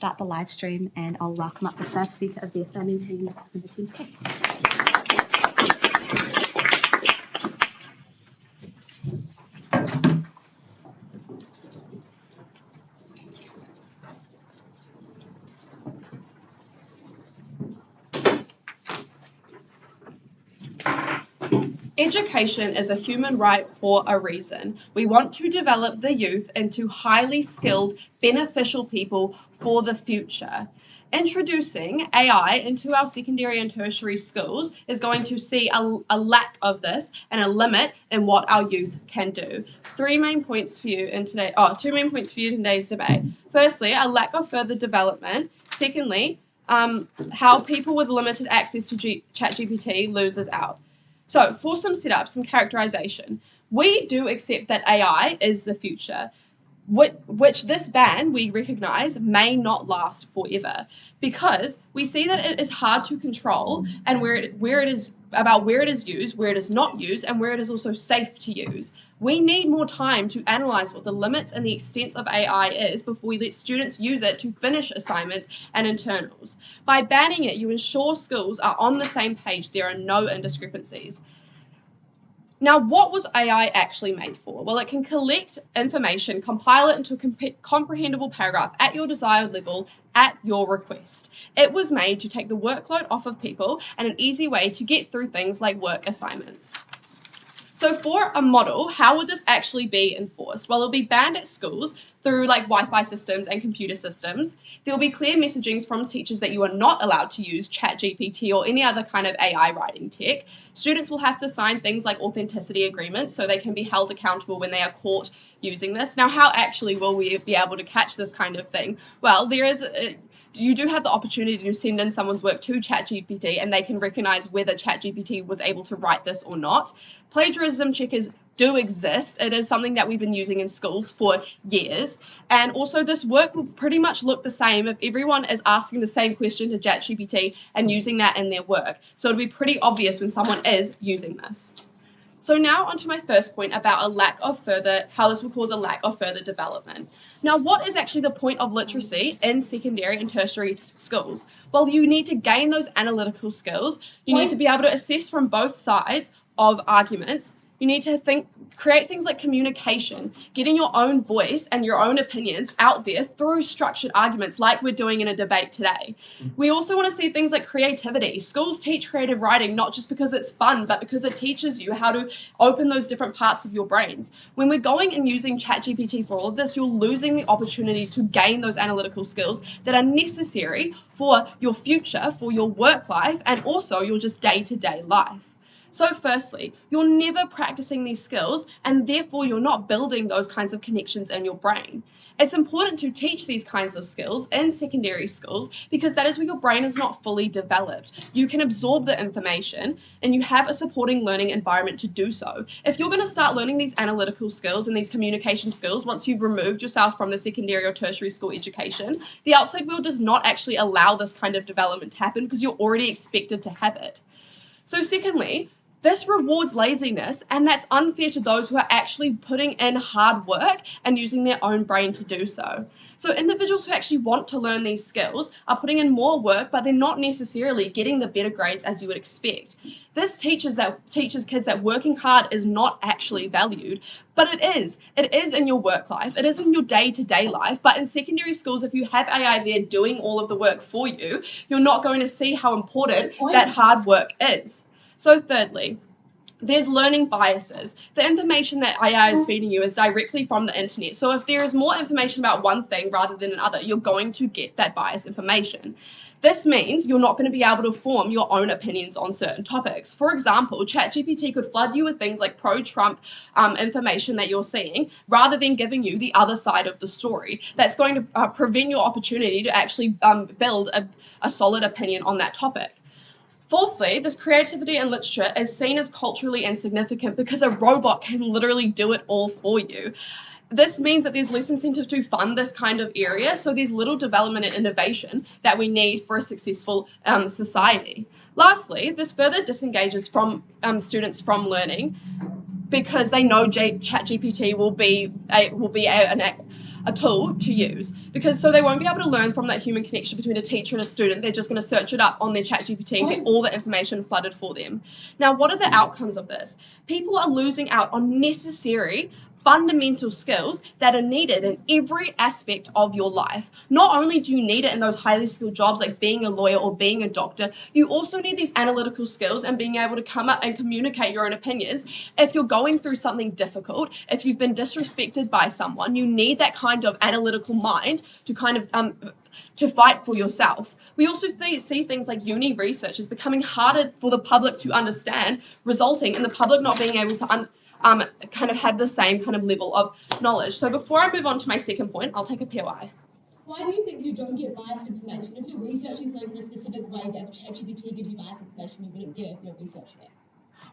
start the live stream and I'll welcome up the first speaker of the affirming team in the team's case. Education is a human right for a reason. We want to develop the youth into highly skilled, beneficial people for the future. Introducing AI into our secondary and tertiary schools is going to see a lack of this and a limit in what our youth can do. Two main points for you in today's debate. Firstly, a lack of further development. Secondly, how people with limited access to ChatGPT loses out. So, for some setup, some characterization, we do accept that AI is the future, which this ban, we recognize, may not last forever, because we see that it is hard to control and where it is used, where it is not used, and where it is also safe to use. We need more time to analyze what the limits and the extents of AI is before we let students use it to finish assignments and internals. By banning it, you ensure schools are on the same page. There are no indiscrepancies. Now, what was AI actually made for? Well, it can collect information, compile it into a comprehensible paragraph at your desired level, at your request. It was made to take the workload off of people and an easy way to get through things like work assignments. So for a model, how would this actually be enforced? Well, it'll be banned at schools through like Wi-Fi systems and computer systems. There will be clear messagings from teachers that you are not allowed to use ChatGPT or any other kind of AI writing tech. Students will have to sign things like authenticity agreements so they can be held accountable when they are caught using this. Now, how actually will we be able to catch this kind of thing? Well, you do have the opportunity to send in someone's work to ChatGPT and they can recognize whether ChatGPT was able to write this or not. Plagiarism checkers do exist. It is something that we've been using in schools for years. And also this work will pretty much look the same if everyone is asking the same question to ChatGPT and using that in their work. So it'll be pretty obvious when someone is using this. So now onto my first point about how this will cause a lack of further development. Now, what is actually the point of literacy in secondary and tertiary schools? Well, you need to gain those analytical skills. You need to be able to assess from both sides of arguments. You need to create things like communication, getting your own voice and your own opinions out there through structured arguments like we're doing in a debate today. We also want to see things like creativity. Schools teach creative writing not just because it's fun, but because it teaches you how to open those different parts of your brains. When we're going and using ChatGPT for all of this, you're losing the opportunity to gain those analytical skills that are necessary for your future, for your work life, and also your just day-to-day life. So firstly, you're never practicing these skills and therefore you're not building those kinds of connections in your brain. It's important to teach these kinds of skills in secondary schools because that is where your brain is not fully developed. You can absorb the information and you have a supporting learning environment to do so. If you're going to start learning these analytical skills and these communication skills once you've removed yourself from the secondary or tertiary school education, the outside world does not actually allow this kind of development to happen because you're already expected to have it. So secondly, this rewards laziness, and that's unfair to those who are actually putting in hard work and using their own brain to do so. So individuals who actually want to learn these skills are putting in more work, but they're not necessarily getting the better grades as you would expect. This teaches kids that working hard is not actually valued, but it is. It is in your work life. It is in your day-to-day life. But in secondary schools, if you have AI there doing all of the work for you, you're not going to see how important that hard work is. So thirdly, there's learning biases. The information that AI is feeding you is directly from the internet. So if there is more information about one thing rather than another, you're going to get that biased information. This means you're not going to be able to form your own opinions on certain topics. For example, ChatGPT could flood you with things like pro-Trump information that you're seeing rather than giving you the other side of the story. That's going to prevent your opportunity to actually build a solid opinion on that topic. Fourthly, this creativity in literature is seen as culturally insignificant because a robot can literally do it all for you. This means that there's less incentive to fund this kind of area, so there's little development and innovation that we need for a successful society. Lastly, this further disengages from students from learning because they know ChatGPT will be a tool to use, because so they won't be able to learn from that human connection between a teacher and a student. They're just going to search it up on their ChatGPT and get all the information flooded for them. Now, what are the outcomes of this? People are losing out on necessary fundamental skills that are needed in every aspect of your life. Not only do you need it in those highly skilled jobs like being a lawyer or being a doctor, you also need these analytical skills and being able to come up and communicate your own opinions. If you're going through something difficult, if you've been disrespected by someone, you need that kind of analytical mind to kind of to fight for yourself. We also see things like uni research is becoming harder for the public to understand, resulting in the public not being able to kind of have the same kind of level of knowledge. So before I move on to my second point, I'll take a POI. Why do you think you don't get biased information? If you're researching something in a specific way, that if ChatGPT gives you biased information, you wouldn't get it if you're researching it?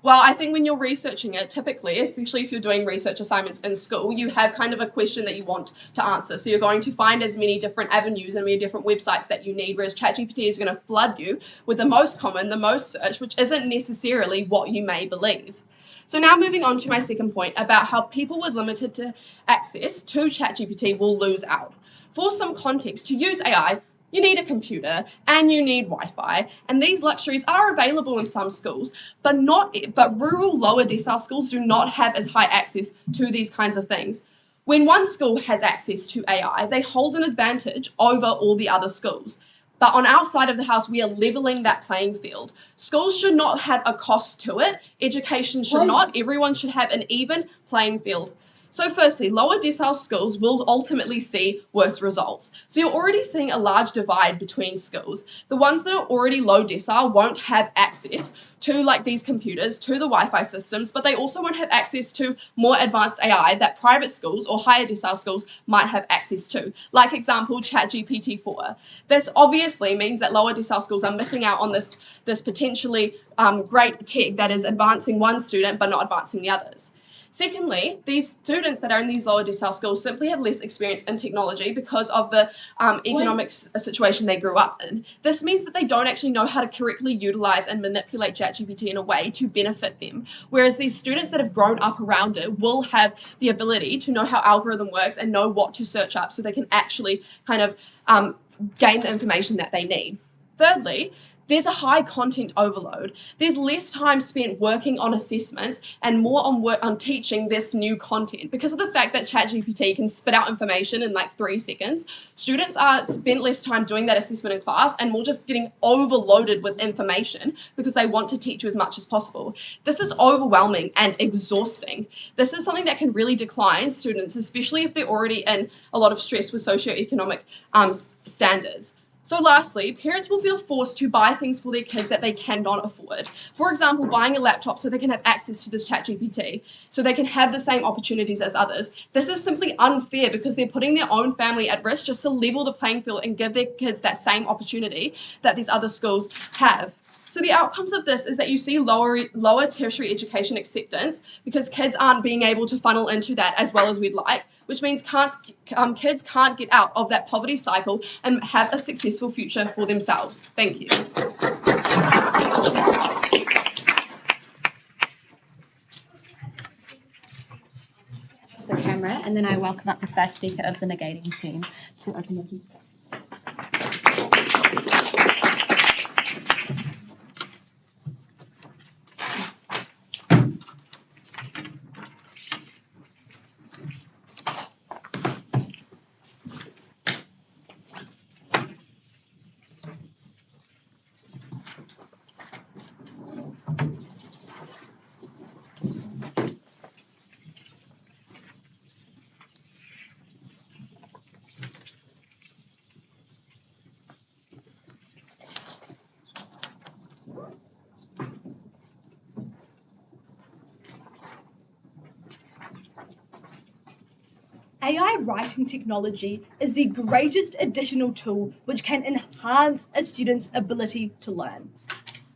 Well, I think when you're researching it, typically, especially if you're doing research assignments in school, you have kind of a question that you want to answer. So you're going to find as many different avenues and many different websites that you need, whereas ChatGPT is going to flood you with the most common, the most searched, which isn't necessarily what you may believe. So now moving on to my second point about how people with limited access to ChatGPT will lose out. For some context, to use AI, you need a computer and you need Wi-Fi, and these luxuries are available in some schools, but rural lower decile schools do not have as high access to these kinds of things. When one school has access to AI, they hold an advantage over all the other schools. But on our side of the house, we are leveling that playing field. Schools should not have a cost to it. Education should not. Everyone should have an even playing field. So firstly, lower decile schools will ultimately see worse results. So you're already seeing a large divide between schools. The ones that are already low decile won't have access to like these computers, to the Wi-Fi systems, but they also won't have access to more advanced AI that private schools or higher decile schools might have access to. Like example, ChatGPT-4. This obviously means that lower decile schools are missing out on this potentially great tech that is advancing one student but not advancing the others. Secondly, these students that are in these lower decile schools simply have less experience in technology because of the economic situation they grew up in. This means that they don't actually know how to correctly utilize and manipulate ChatGPT in a way to benefit them. Whereas these students that have grown up around it will have the ability to know how algorithm works and know what to search up so they can actually kind of gain the information that they need. Thirdly, there's a high content overload. There's less time spent working on assessments and more on teaching this new content. Because of the fact that ChatGPT can spit out information in like 3 seconds, students are spent less time doing that assessment in class and more just getting overloaded with information because they want to teach you as much as possible. This is overwhelming and exhausting. This is something that can really decline students, especially if they're already in a lot of stress with socioeconomic standards. So lastly, parents will feel forced to buy things for their kids that they cannot afford. For example, buying a laptop so they can have access to this ChatGPT, so they can have the same opportunities as others. This is simply unfair because they're putting their own family at risk just to level the playing field and give their kids that same opportunity that these other schools have. So the outcomes of this is that you see lower tertiary education acceptance because kids aren't being able to funnel into that as well as we'd like, which means kids can't get out of that poverty cycle and have a successful future for themselves. Thank you. The camera, and then I welcome up the first speaker of the negating team to open the meeting. AI writing technology is the greatest additional tool which can enhance a student's ability to learn.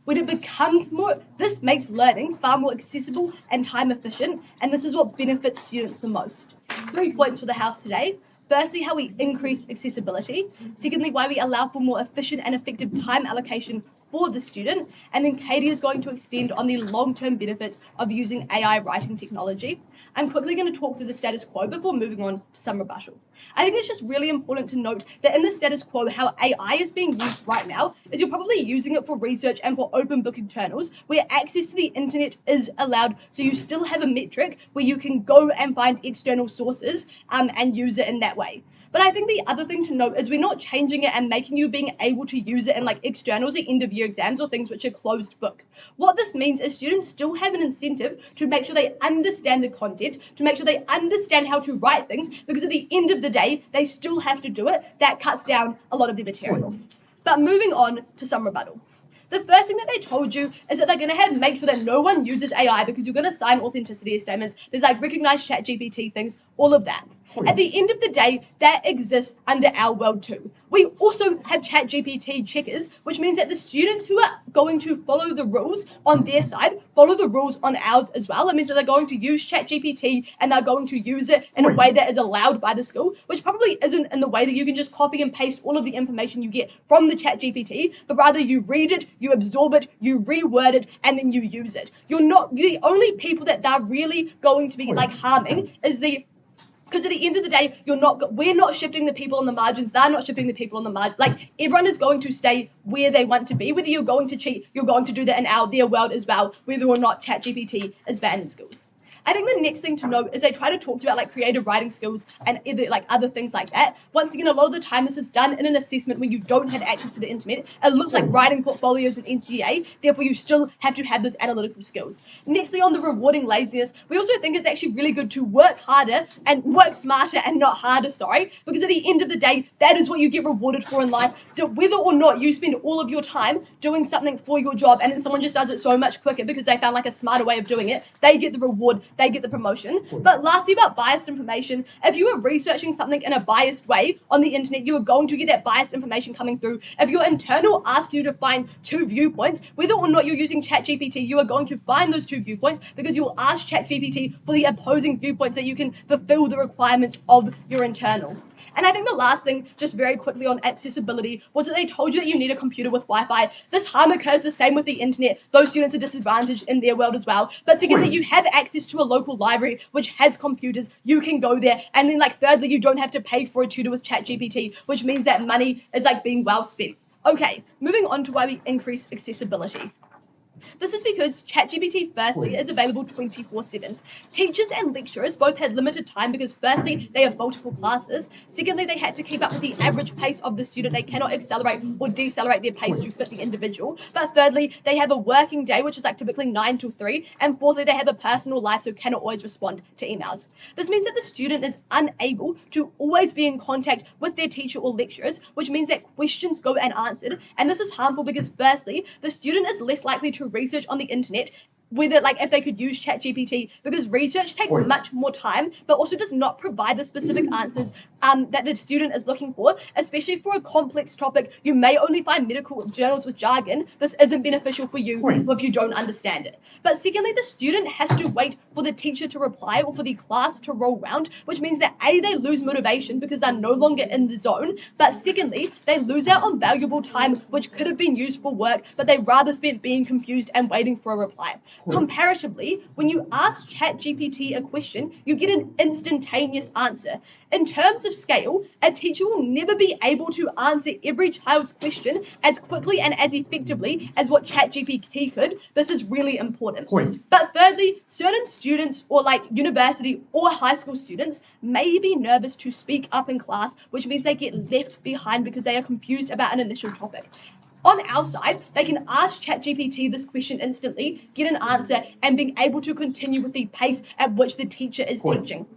When it becomes this makes learning far more accessible and time efficient, and this is what benefits students the most. 3 points for the House today. Firstly, how we increase accessibility. Secondly, why we allow for more efficient and effective time allocation for the student, and then Katie is going to extend on the long-term benefits of using AI writing technology. I'm quickly going to talk through the status quo before moving on to some rebuttal. I think it's just really important to note that in the status quo, how AI is being used right now is you're probably using it for research and for open book internals where access to the internet is allowed, so you still have a metric where you can go and find external sources and use it in that way. But I think the other thing to note is we're not changing it and making you being able to use it in like externals or end of year exams or things which are closed book. What this means is students still have an incentive to make sure they understand the content, to make sure they understand how to write things, because at the end of the day, they still have to do it. That cuts down a lot of the material. But moving on to some rebuttal. The first thing that they told you is that they're going to make sure that no one uses AI because you're going to sign authenticity statements. There's like recognized ChatGPT things, all of that. At the end of the day, that exists under our world too. We also have ChatGPT checkers, which means that the students who are going to follow the rules on their side follow the rules on ours as well. It means that they're going to use ChatGPT and they're going to use it in a way that is allowed by the school, which probably isn't in the way that you can just copy and paste all of the information you get from the ChatGPT, but rather you read it, you absorb it, you reword it, and then you use it. You're not the only people that they're really going to be like harming is because at the end of the day, we're not shifting the people on the margins. They're not shifting the people on the margins. Like, everyone is going to stay where they want to be. Whether you're going to cheat, you're going to do that in their world as well, whether or not ChatGPT is banned in schools. I think the next thing to note is they try to talk about like creative writing skills and other things like that. Once again, a lot of the time this is done in an assessment when you don't have access to the internet. It looks like writing portfolios in NCA, therefore you still have to have those analytical skills. Nextly, on the rewarding laziness, we also think it's actually really good to work harder and work smarter and not harder, because at the end of the day, that is what you get rewarded for in life. Whether or not you spend all of your time doing something for your job and then someone just does it so much quicker because they found like a smarter way of doing it, they get the reward, they get the promotion. But lastly, about biased information, if you are researching something in a biased way on the internet, you are going to get that biased information coming through. If your internal asks you to find 2 viewpoints, whether or not you're using ChatGPT, you are going to find those 2 viewpoints because you will ask ChatGPT for the opposing viewpoints that you can fulfill the requirements of your internal. And I think the last thing, just very quickly on accessibility, was that they told you that you need a computer with Wi-Fi. This harm occurs the same with the internet. Those students are disadvantaged in their world as well. But secondly, you have access to a local library which has computers. You can go there. And then thirdly, you don't have to pay for a tutor with ChatGPT, which means that money is being well spent. Okay, moving on to why we increase accessibility. This is because ChatGPT, firstly, is available 24/7. Teachers and lecturers both had limited time because, firstly, they have multiple classes. Secondly, they had to keep up with the average pace of the student. They cannot accelerate or decelerate their pace to fit the individual. But thirdly, they have a working day, which is typically 9 till 3. And fourthly, they have a personal life, so cannot always respond to emails. This means that the student is unable to always be in contact with their teacher or lecturers, which means that questions go unanswered. And this is harmful because, firstly, the student is less likely to research on the internet, whether if they could use ChatGPT, because research takes much more time, but also does not provide the specific answers that the student is looking for, especially for a complex topic. You may only find medical journals with jargon. This isn't beneficial for you if you don't understand it. But secondly, the student has to wait for the teacher to reply or for the class to roll round, which means that A, they lose motivation because they're no longer in the zone, but secondly, they lose out on valuable time which could have been used for work, but they rather spent being confused and waiting for a reply. Comparatively, when you ask ChatGPT a question, you get an instantaneous answer. In terms of scale, a teacher will never be able to answer every child's question as quickly and as effectively as what ChatGPT could. This is really important. But thirdly, certain students or university or high school students may be nervous to speak up in class, which means they get left behind because they are confused about an initial topic. On our side, they can ask ChatGPT this question instantly, get an answer, and being able to continue with the pace at which the teacher is teaching.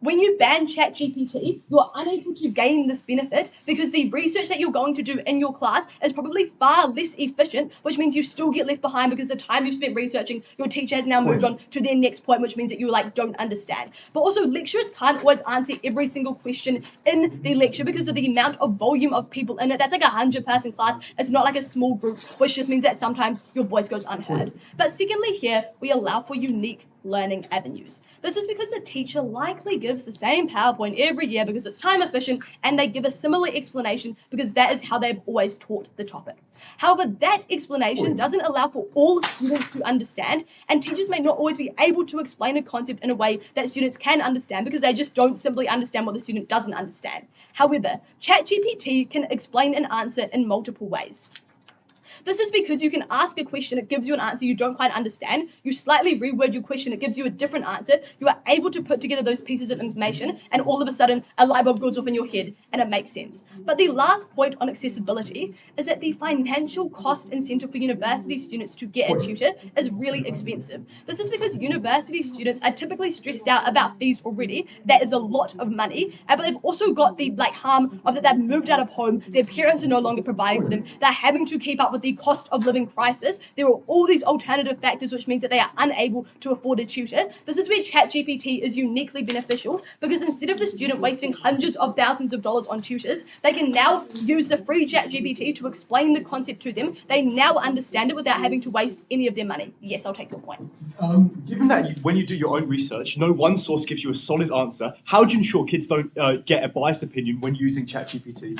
When you ban ChatGPT, you're unable to gain this benefit because the research that you're going to do in your class is probably far less efficient, which means you still get left behind because the time you spent researching, your teacher has now moved on to their next point, which means that you don't understand. But also, lecturers can't always answer every single question in the lecture because of the amount of volume of people in it. That's 100-person class. It's not a small group, which just means that sometimes your voice goes unheard. But secondly, here we allow for unique learning avenues. This is because the teacher likely gives the same PowerPoint every year because it's time efficient, and they give a similar explanation because that is how they've always taught the topic. However, that explanation doesn't allow for all students to understand, and teachers may not always be able to explain a concept in a way that students can understand because they just don't simply understand what the student doesn't understand. However, ChatGPT can explain an answer in multiple ways. This is because you can ask a question, it gives you an answer you don't quite understand. You slightly reword your question, it gives you a different answer. You are able to put together those pieces of information, and all of a sudden, a light bulb goes off in your head, and it makes sense. But the last point on accessibility is that the financial cost incentive for university students to get a tutor is really expensive. This is because university students are typically stressed out about fees already. That is a lot of money, but they've also got the harm of that they've moved out of home, their parents are no longer providing for them, they're having to keep up with the cost of living crisis. There are all these alternative factors which means that they are unable to afford a tutor. This is where ChatGPT is uniquely beneficial because instead of the student wasting hundreds of thousands of dollars on tutors, they can now use the free ChatGPT to explain the concept to them. They now understand it without having to waste any of their money. Yes, I'll take your point. Given that when you do your own research, no one source gives you a solid answer, how do you ensure kids don't get a biased opinion when using ChatGPT?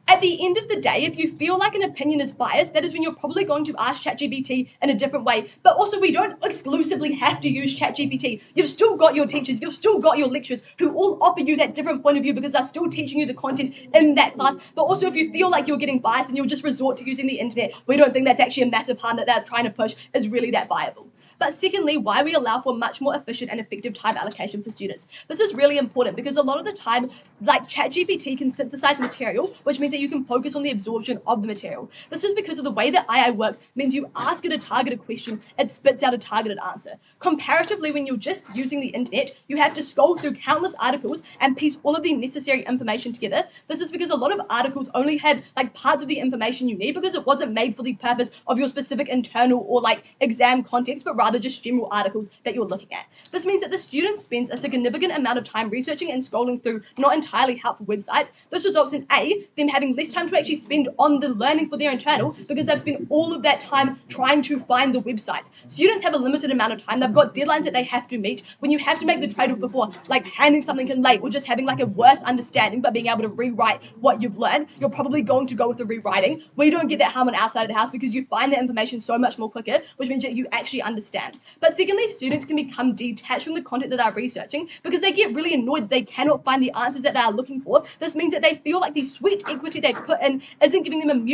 At the end of the day, if you feel like an opinion is biased, that is when you're probably going to ask ChatGPT in a different way. But also, we don't exclusively have to use ChatGPT. You've still got your teachers, you've still got your lecturers who all offer you that different point of view because they're still teaching you the content in that class. But also, if you feel like you're getting biased and you'll just resort to using the internet, we don't think that's actually a massive harm that they're trying to push is really that viable. But secondly, why we allow for much more efficient and effective time allocation for students. This is really important because a lot of the time, ChatGPT can synthesize material, which means that you can focus on the absorption of the material. This is because of the way that AI works, means you ask it a targeted question, it spits out a targeted answer. Comparatively, when you're just using the internet, you have to scroll through countless articles and piece all of the necessary information together. This is because a lot of articles only have parts of the information you need because it wasn't made for the purpose of your specific internal or exam context, but rather just general articles that you're looking at. This means that the student spends a significant amount of time researching and scrolling through not entirely helpful websites. This results in them having less time to actually spend on the learning for their internal because they've spent all of that time trying to find the websites. Students have a limited amount of time. They've got deadlines that they have to meet. When you have to make the trade-off before handing something in late or just having a worse understanding but being able to rewrite what you've learned, you're probably going to go with the rewriting. We don't get that harm on our side of the house because you find that information so much more quicker, which means that you actually understand. But secondly, students can become detached from the content that they're researching because they get really annoyed that they cannot find the answers that they are looking for. This means that they feel like the sweat equity they put in isn't giving them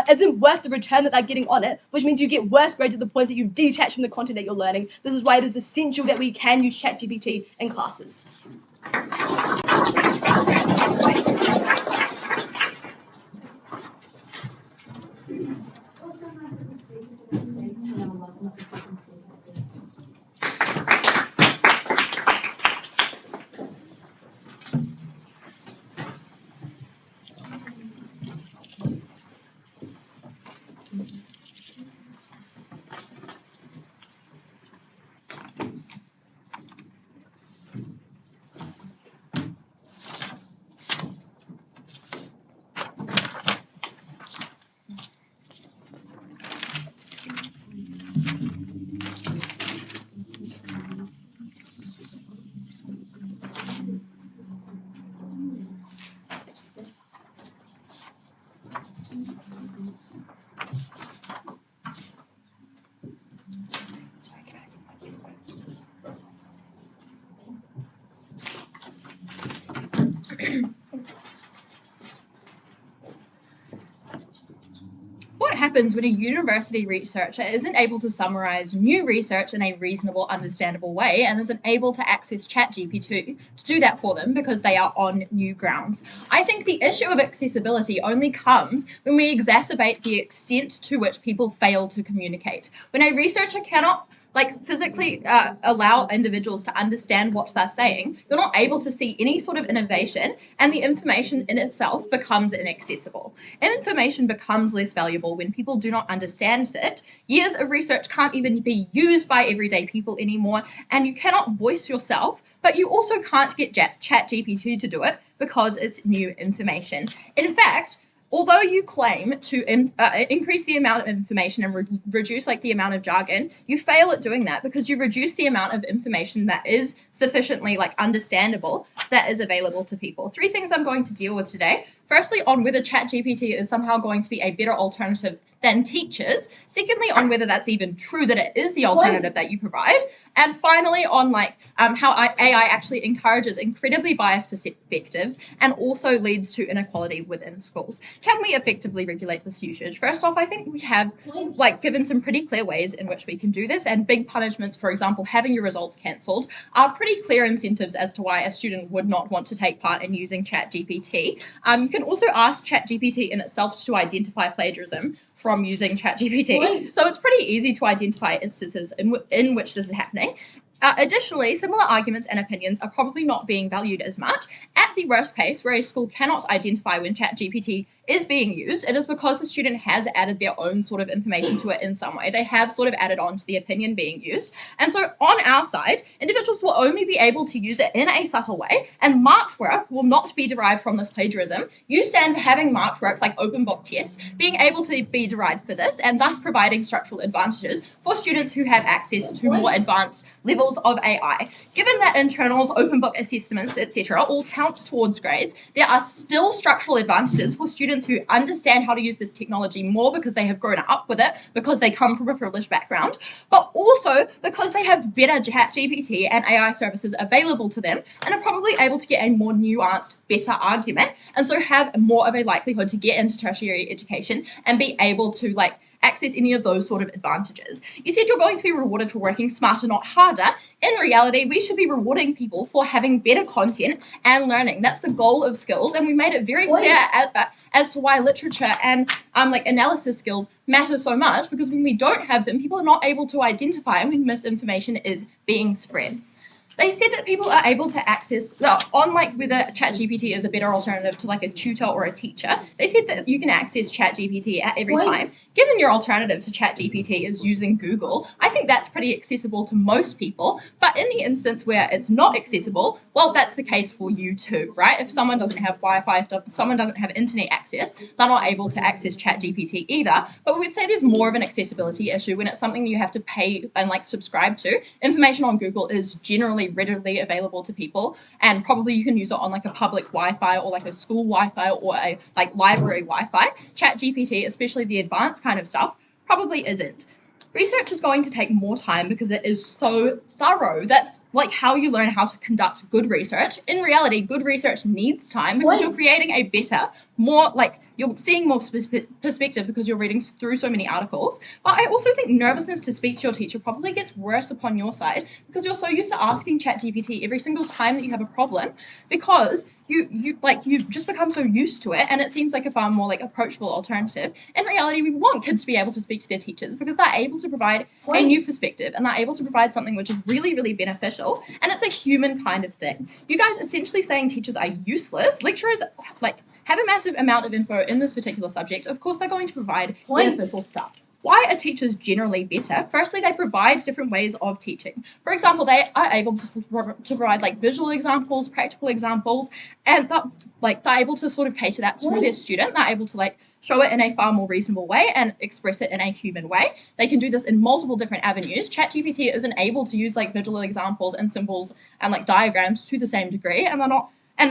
isn't worth the return that they're getting on it, which means you get worse grades at the point that you detach from the content that you're learning. This is why it is essential that we can use ChatGPT in classes. What happens when a university researcher isn't able to summarize new research in a reasonable, understandable way and isn't able to access ChatGPT to do that for them because they are on new grounds? I think the issue of accessibility only comes when we exacerbate the extent to which people fail to communicate. When a researcher cannot physically allow individuals to understand what they're saying, you're not able to see any sort of innovation, and the information in itself becomes inaccessible. Information becomes less valuable when people do not understand that years of research can't even be used by everyday people anymore, and you cannot voice yourself, but you also can't get ChatGPT to do it because it's new information. In fact, although you claim to increase the amount of information and reduce like the amount of jargon, you fail at doing that because you reduce the amount of information that is sufficiently like understandable that is available to people. 3 things I'm going to deal with today. Firstly, on whether ChatGPT is somehow going to be a better alternative than teachers. Secondly, on whether that's even true that it is the alternative that you provide. And finally, on like how AI actually encourages incredibly biased perspectives and also leads to inequality within schools. Can we effectively regulate this usage? First off, I think we have like given some pretty clear ways in which we can do this, and big punishments, for example, having your results cancelled, are pretty clear incentives as to why a student would not want to take part in using ChatGPT. You can also ask ChatGPT in itself to identify plagiarism from using ChatGPT. Right. So it's pretty easy to identify instances in which this is happening. Additionally, similar arguments and opinions are probably not being valued as much. At the worst case, where a school cannot identify when ChatGPT is being used, it is because the student has added their own sort of information to it in some way. They have sort of added on to the opinion being used. And so on our side, individuals will only be able to use it in a subtle way, and marked work will not be derived from this plagiarism. You stand for having marked work like open book tests, being able to be derived for this, and thus providing structural advantages for students who have access to more advanced levels of AI. Given that internals, open book assessments, etc. all count towards grades, there are still structural advantages for students who understand how to use this technology more because they have grown up with it, because they come from a privileged background, but also because they have better ChatGPT and AI services available to them and are probably able to get a more nuanced, better argument, and so have more of a likelihood to get into tertiary education and be able to like access any of those sort of advantages. You said you're going to be rewarded for working smarter, not harder. In reality, we should be rewarding people for having better content and learning. That's the goal of skills, and we made it very clear as to why literature and like analysis skills matter so much, because when we don't have them, people are not able to identify when misinformation is being spread. They said that people are able to access, on like whether ChatGPT is a better alternative to like a tutor or a teacher, they said that you can access ChatGPT at every time. Given your alternative to ChatGPT is using Google, I think that's pretty accessible to most people. But in the instance where it's not accessible, well, that's the case for you too, right? If someone doesn't have Wi-Fi, if someone doesn't have internet access, they're not able to access ChatGPT either. But we'd say there's more of an accessibility issue when it's something you have to pay and like subscribe to. Information on Google is generally readily available to people, and probably you can use it on like a public Wi-Fi or like a school Wi-Fi or a like library Wi-Fi. ChatGPT, especially the advanced kind of stuff, probably isn't. Research is going to take more time because it is so thorough. That's like how you learn how to conduct good research. In reality, good research needs time because you're creating a better, more like you're seeing more perspective because you're reading through so many articles. But I also think nervousness to speak to your teacher probably gets worse upon your side because you're so used to asking ChatGPT every single time that you have a problem, because you've just become so used to it, and it seems like a far more like approachable alternative. In reality, we want kids to be able to speak to their teachers because they're able to provide a new perspective, and they're able to provide something which is really, really beneficial, and it's a human kind of thing. You guys essentially saying teachers are useless. Lecturers like have a massive amount of info in this particular subject. Of course, they're going to provide beneficial stuff. Why are teachers generally better? Firstly, they provide different ways of teaching. For example, they are able to provide like visual examples, practical examples, and they're able to sort of cater that to their student. They're able to like show it in a far more reasonable way and express it in a human way. They can do this in multiple different avenues. ChatGPT isn't able to use like visual examples and symbols and like diagrams to the same degree, and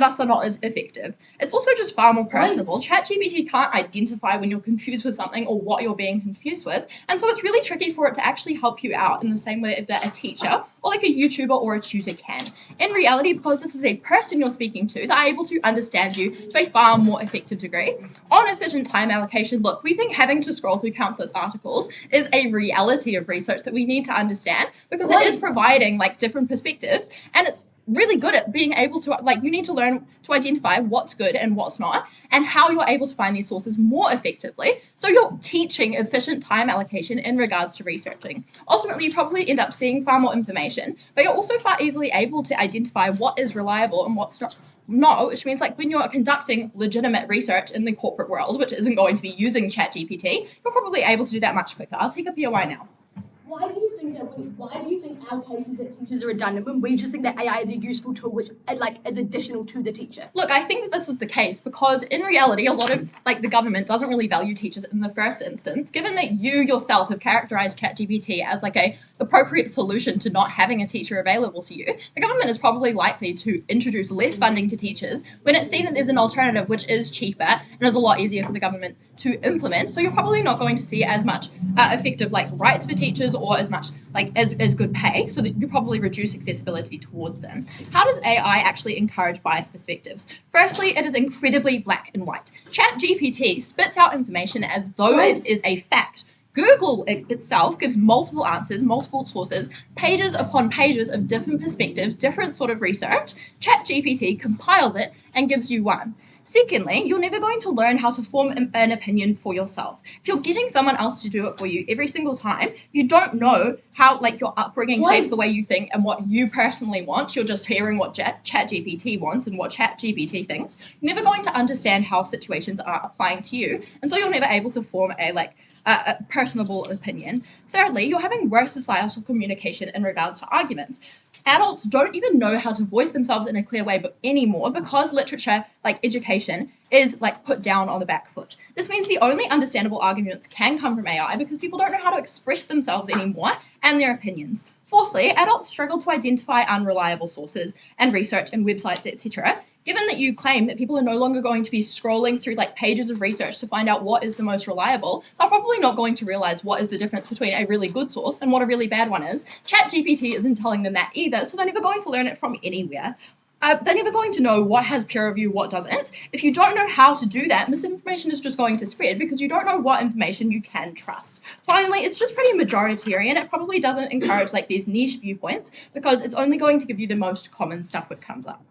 thus they're not as effective. It's also just far more personable. ChatGPT can't identify when you're confused with something or what you're being confused with, and so it's really tricky for it to actually help you out in the same way that a teacher or like a YouTuber or a tutor can. In reality, because this is a person you're speaking to, they're able to understand you to a far more effective degree. On efficient time allocation, look, we think having to scroll through countless articles is a reality of research that we need to understand, because it is providing like different perspectives, and it's really good at being able to, like, you need to learn to identify what's good and what's not, and how you're able to find these sources more effectively. So you're teaching efficient time allocation in regards to researching. Ultimately, you probably end up seeing far more information, but you're also far easily able to identify what is reliable and what's not, which means like when you're conducting legitimate research in the corporate world, which isn't going to be using ChatGPT, you're probably able to do that much quicker. I'll take a POI now. Why do you think our cases at Teachers are redundant when we just think that AI is a useful tool which is additional to the teacher? Look, I think that this is the case because in reality, a lot of the government doesn't really value teachers in the first instance. Given that you yourself have characterized ChatGPT as a appropriate solution to not having a teacher available to you, the government is probably likely to introduce less funding to teachers when it's seen that there's an alternative which is cheaper and is a lot easier for the government to implement. So you're probably not going to see as much effective rights for teachers or as much as good pay, so that you probably reduce accessibility towards them. How does AI actually encourage biased perspectives? Firstly, it is incredibly black and white. ChatGPT spits out information as though it is a fact. Google itself gives multiple answers, multiple sources, pages upon pages of different perspectives, different sort of research. ChatGPT compiles it and gives you one. Secondly, you're never going to learn how to form an opinion for yourself. If you're getting someone else to do it for you every single time, you don't know how your upbringing shapes the way you think and what you personally want. You're just hearing what ChatGPT wants and what ChatGPT thinks. You're never going to understand how situations are applying to you, and so you're never able to form a personable opinion. Thirdly, you're having worse societal communication in regards to arguments. Adults don't even know how to voice themselves in a clear way anymore because literature, education, is put down on the back foot. This means the only understandable arguments can come from AI because people don't know how to express themselves anymore and their opinions. Fourthly, adults struggle to identify unreliable sources and research and websites, etc. Given that you claim that people are no longer going to be scrolling through pages of research to find out what is the most reliable, they're probably not going to realize what is the difference between a really good source and what a really bad one is. ChatGPT isn't telling them that either, so they're never going to learn it from anywhere. They're never going to know what has peer review, what doesn't. If you don't know how to do that, misinformation is just going to spread because you don't know what information you can trust. Finally, it's just pretty majoritarian. It probably doesn't encourage these niche viewpoints because it's only going to give you the most common stuff that comes up.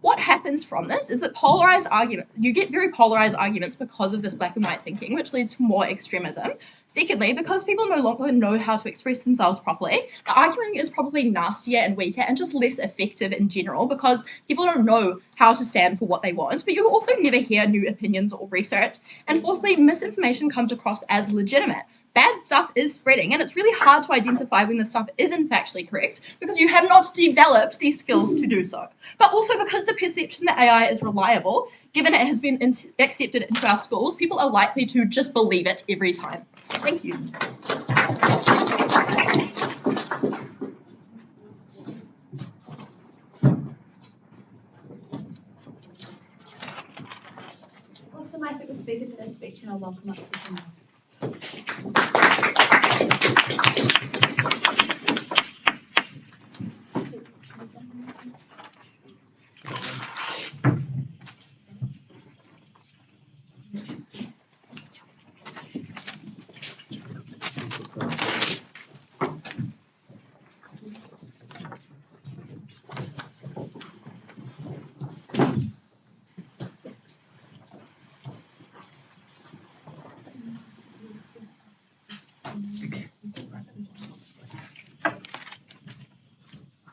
What happens from this is that you get very polarized arguments because of this black and white thinking, which leads to more extremism. Secondly, because people no longer know how to express themselves properly, the argument is probably nastier and weaker and just less effective in general because people don't know how to stand for what they want, but you also never hear new opinions or research. And fourthly, misinformation comes across as legitimate. Bad stuff is spreading, and it's really hard to identify when the stuff isn't factually correct because you have not developed these skills to do so. But also because the perception that AI is reliable, given it has been accepted into our schools, people are likely to just believe it every time. Thank you. Also, I pick the speaker for their speech, and I'll welcome up Susan.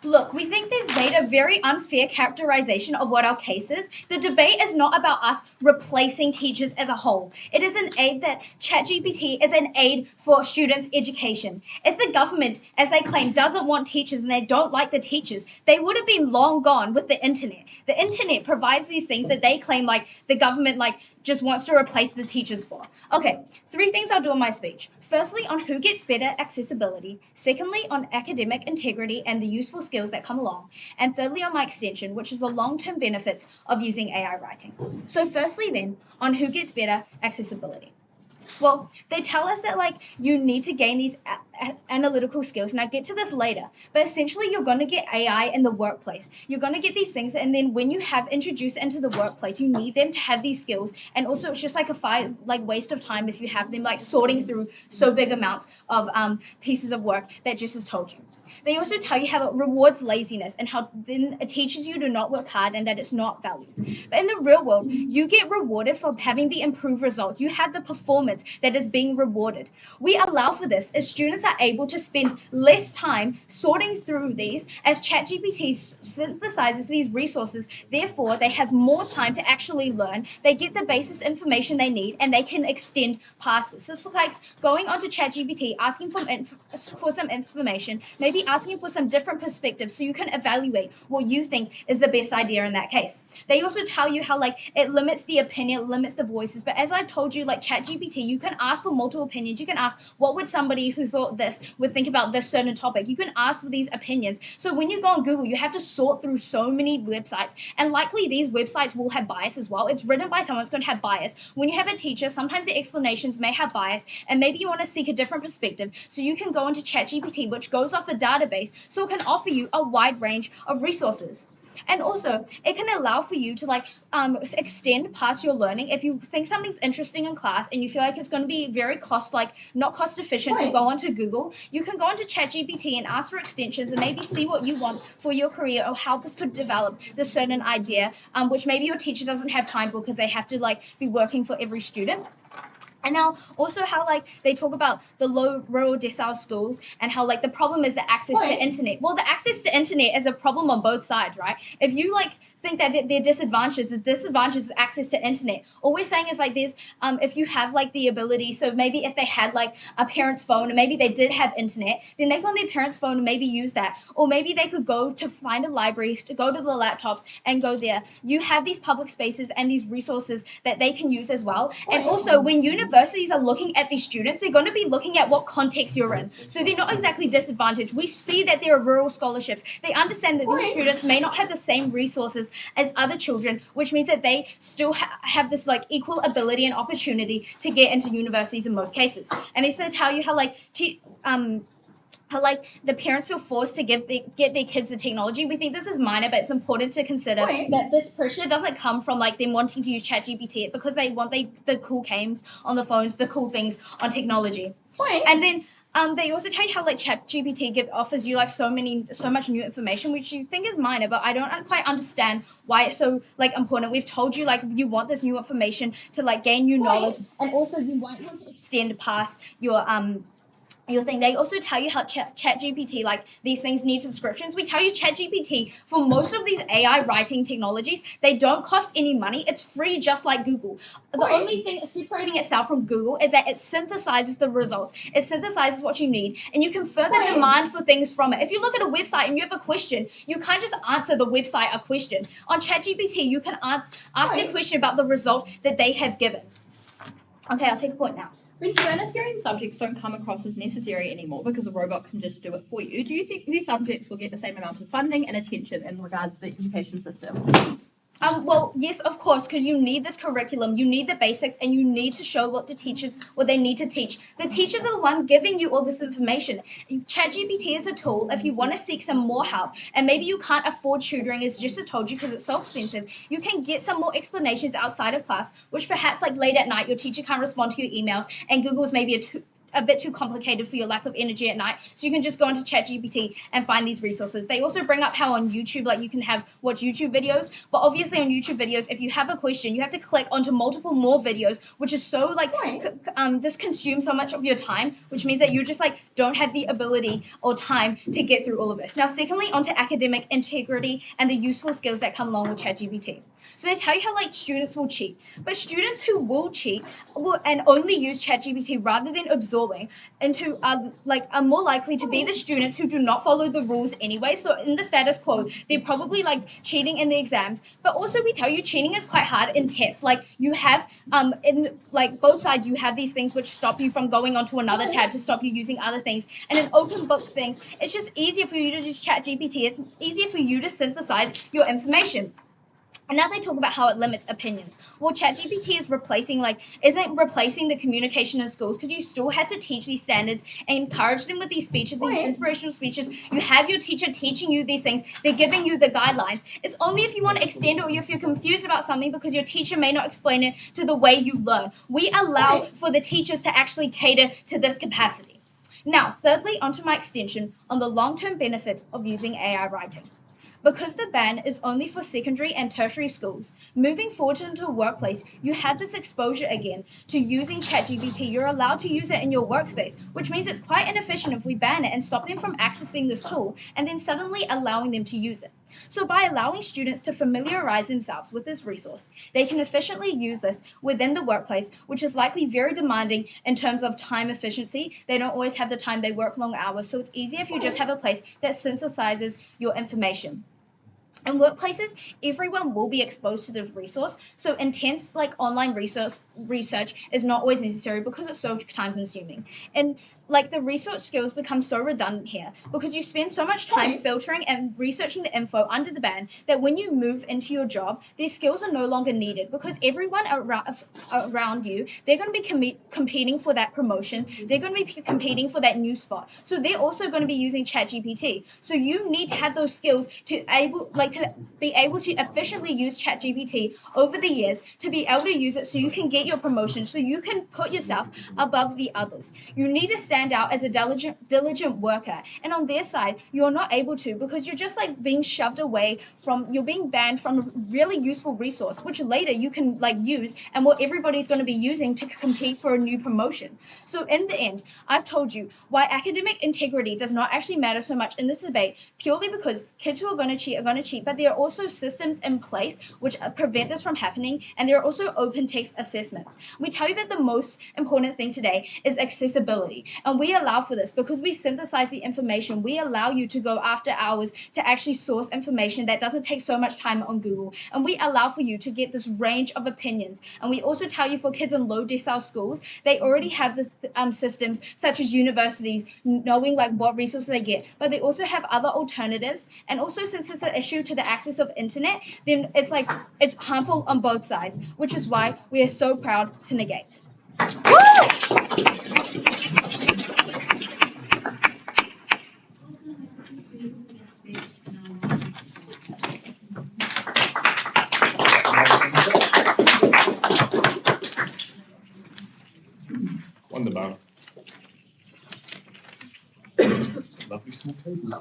Look, we think they've made a very unfair characterization of what our case is. The debate is not about us replacing teachers as a whole. It is an aid that ChatGPT is an aid for students' education. If the government, as they claim, doesn't want teachers and they don't like the teachers, they would have been long gone with the internet. The internet provides these things that they claim the government just wants to replace the teachers for. Okay, 3 things I'll do in my speech. Firstly, on who gets better accessibility. Secondly, on academic integrity and the useful skills that come along. And thirdly, on my extension, which is the long-term benefits of using AI writing. So firstly then, on who gets better accessibility. Well, they tell us that you need to gain these analytical skills, and I'll get to this later, but essentially you're going to get AI in the workplace. You're going to get these things, and then when you have introduced into the workplace, you need them to have these skills, and also it's just a waste of time if you have them sorting through so big amounts of pieces of work that Jess has told you. They also tell you how it rewards laziness and how then it teaches you to not work hard and that it's not valued. But in the real world, you get rewarded for having the improved results. You have the performance that is being rewarded. We allow for this as students are able to spend less time sorting through these as ChatGPT synthesizes these resources. Therefore, they have more time to actually learn. They get the basis information they need and they can extend past this. This looks like going onto ChatGPT, asking for some information, maybe asking for some different perspectives so you can evaluate what you think is the best idea in that case. They also tell you how it limits the opinion, limits the voices. But as I've told you, ChatGPT, you can ask for multiple opinions. You can ask what would somebody who thought this would think about this certain topic. You can ask for these opinions. So when you go on Google, you have to sort through so many websites, and likely these websites will have bias as well. It's written by someone that's going to have bias. When you have a teacher, sometimes the explanations may have bias, and maybe you want to seek a different perspective. So you can go into ChatGPT, which goes off a database, so it can offer you a wide range of resources. And also, it can allow for you to extend past your learning. If you think something's interesting in class and you feel like it's going to be very not cost efficient to go onto Google, you can go onto ChatGPT and ask for extensions and maybe see what you want for your career or how this could develop this certain idea, which maybe your teacher doesn't have time for because they have to be working for every student. And now also how they talk about the low rural decile schools and how the problem is the access to internet. Well, the access to internet is a problem on both sides, right? If you think that they're disadvantages, the disadvantage is access to internet. All we're saying is there's if you have the ability, so maybe if they had a parent's phone and maybe they did have internet, then they go on their parent's phone and maybe use that. Or maybe they could go to find a library, to go to the laptops and go there. You have these public spaces and these resources that they can use as well. And also when universities are looking at these students, they're going to be looking at what context you're in. So they're not exactly disadvantaged. We see that there are rural scholarships. They understand that these students may not have the same resources as other children, which means that they still have this equal ability and opportunity to get into universities in most cases. And they sort of tell you how the parents feel forced to get their kids the technology. We think this is minor, but it's important to consider that this pressure doesn't come from them wanting to use ChatGPT because they want the cool games on the phones, the cool things on technology. And then they also tell you how ChatGPT offers you so much new information, which you think is minor, but I don't quite understand why it's so important. We've told you you want this new information to gain new knowledge, and also you might want to extend past your thing. They also tell you how ChatGPT, these things need subscriptions. We tell you ChatGPT, for most of these AI writing technologies, they don't cost any money. It's free, just like Google. The only thing separating itself from Google is that it synthesizes the results. It synthesizes what you need, and you can further demand for things from it. If you look at a website and you have a question, you can't just answer the website a question. On ChatGPT, you can ask a question about the result that they have given. Okay, I'll take a point now. When humanitarian subjects don't come across as necessary anymore because a robot can just do it for you, do you think these subjects will get the same amount of funding and attention in regards to the education system? Well, yes, of course, because you need this curriculum, you need the basics, and you need to show what they need to teach. The teachers are the one giving you all this information. ChatGPT is a tool if you want to seek some more help, and maybe you can't afford tutoring, as just told you, because it's so expensive. You can get some more explanations outside of class, which perhaps late at night, your teacher can't respond to your emails, and Google's maybe a bit too complicated for your lack of energy at night, so you can just go into ChatGPT and find these resources. They also bring up how on YouTube, you can watch YouTube videos, but obviously on YouTube videos, if you have a question, you have to click onto multiple more videos, which is so this consumes so much of your time, which means that you just don't have the ability or time to get through all of this. Now, secondly, onto academic integrity and the useful skills that come along with ChatGPT. So they tell you how students will cheat, but students who will cheat and only use ChatGPT rather than absorbing into are more likely to be the students who do not follow the rules anyway. So in the status quo, they're probably cheating in the exams. But also we tell you cheating is quite hard in tests. You have in both sides, you have these things which stop you from going onto another tab to stop you using other things. And in open book things, it's just easier for you to use ChatGPT. It's easier for you to synthesize your information. And now they talk about how it limits opinions. Well, ChatGPT is isn't replacing the communication in schools, because you still have to teach these standards and encourage them with these speeches, these inspirational speeches. You have your teacher teaching you these things. They're giving you the guidelines. It's only if you want to extend it or if you're confused about something because your teacher may not explain it to the way you learn. We allow for the teachers to actually cater to this capacity. Now, thirdly, onto my extension on the long-term benefits of using AI writing. Because the ban is only for secondary and tertiary schools, moving forward into a workplace, you have this exposure again to using ChatGPT. You're allowed to use it in your workspace, which means it's quite inefficient if we ban it and stop them from accessing this tool and then suddenly allowing them to use it. So by allowing students to familiarize themselves with this resource, they can efficiently use this within the workplace, which is likely very demanding in terms of time efficiency. They don't always have the time, they work long hours, so it's easier if you just have a place that synthesizes your information. In workplaces, everyone will be exposed to this resource, so intense online research is not always necessary because it's so time consuming. And the research skills become so redundant here because you spend so much time filtering and researching the info under the ban that when you move into your job, these skills are no longer needed because everyone around you, they're going to be competing for that promotion. They're going to be competing for that new spot. So they're also going to be using ChatGPT. So you need to have those skills to be able to efficiently use ChatGPT over the years to be able to use it so you can get your promotion, so you can put yourself above the others. You need to stand out as a diligent worker, and on their side you're not able to because you're just being shoved away from, you're being banned from a really useful resource which later you can use and what everybody's going to be using to compete for a new promotion. So in the end, I've told you why academic integrity does not actually matter so much in this debate, purely because kids who are going to cheat, but there are also systems in place which prevent this from happening, and there are also open text assessments. We tell you that the most important thing today is accessibility, and we allow for this because we synthesize the information. We allow you to go after hours to actually source information that doesn't take so much time on Google, and we allow for you to get this range of opinions. And we also tell you for kids in low decile schools, they already have the systems such as universities knowing what resources they get, but they also have other alternatives. And also, since it's an issue to the access of internet, then it's harmful on both sides, which is why we are so proud to negate. Wonderbound. Lovely small table.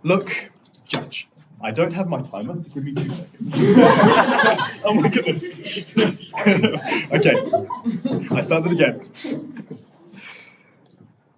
Look, Judge, I don't have my timer. Give me 2 seconds. Oh my goodness. Okay, I started again.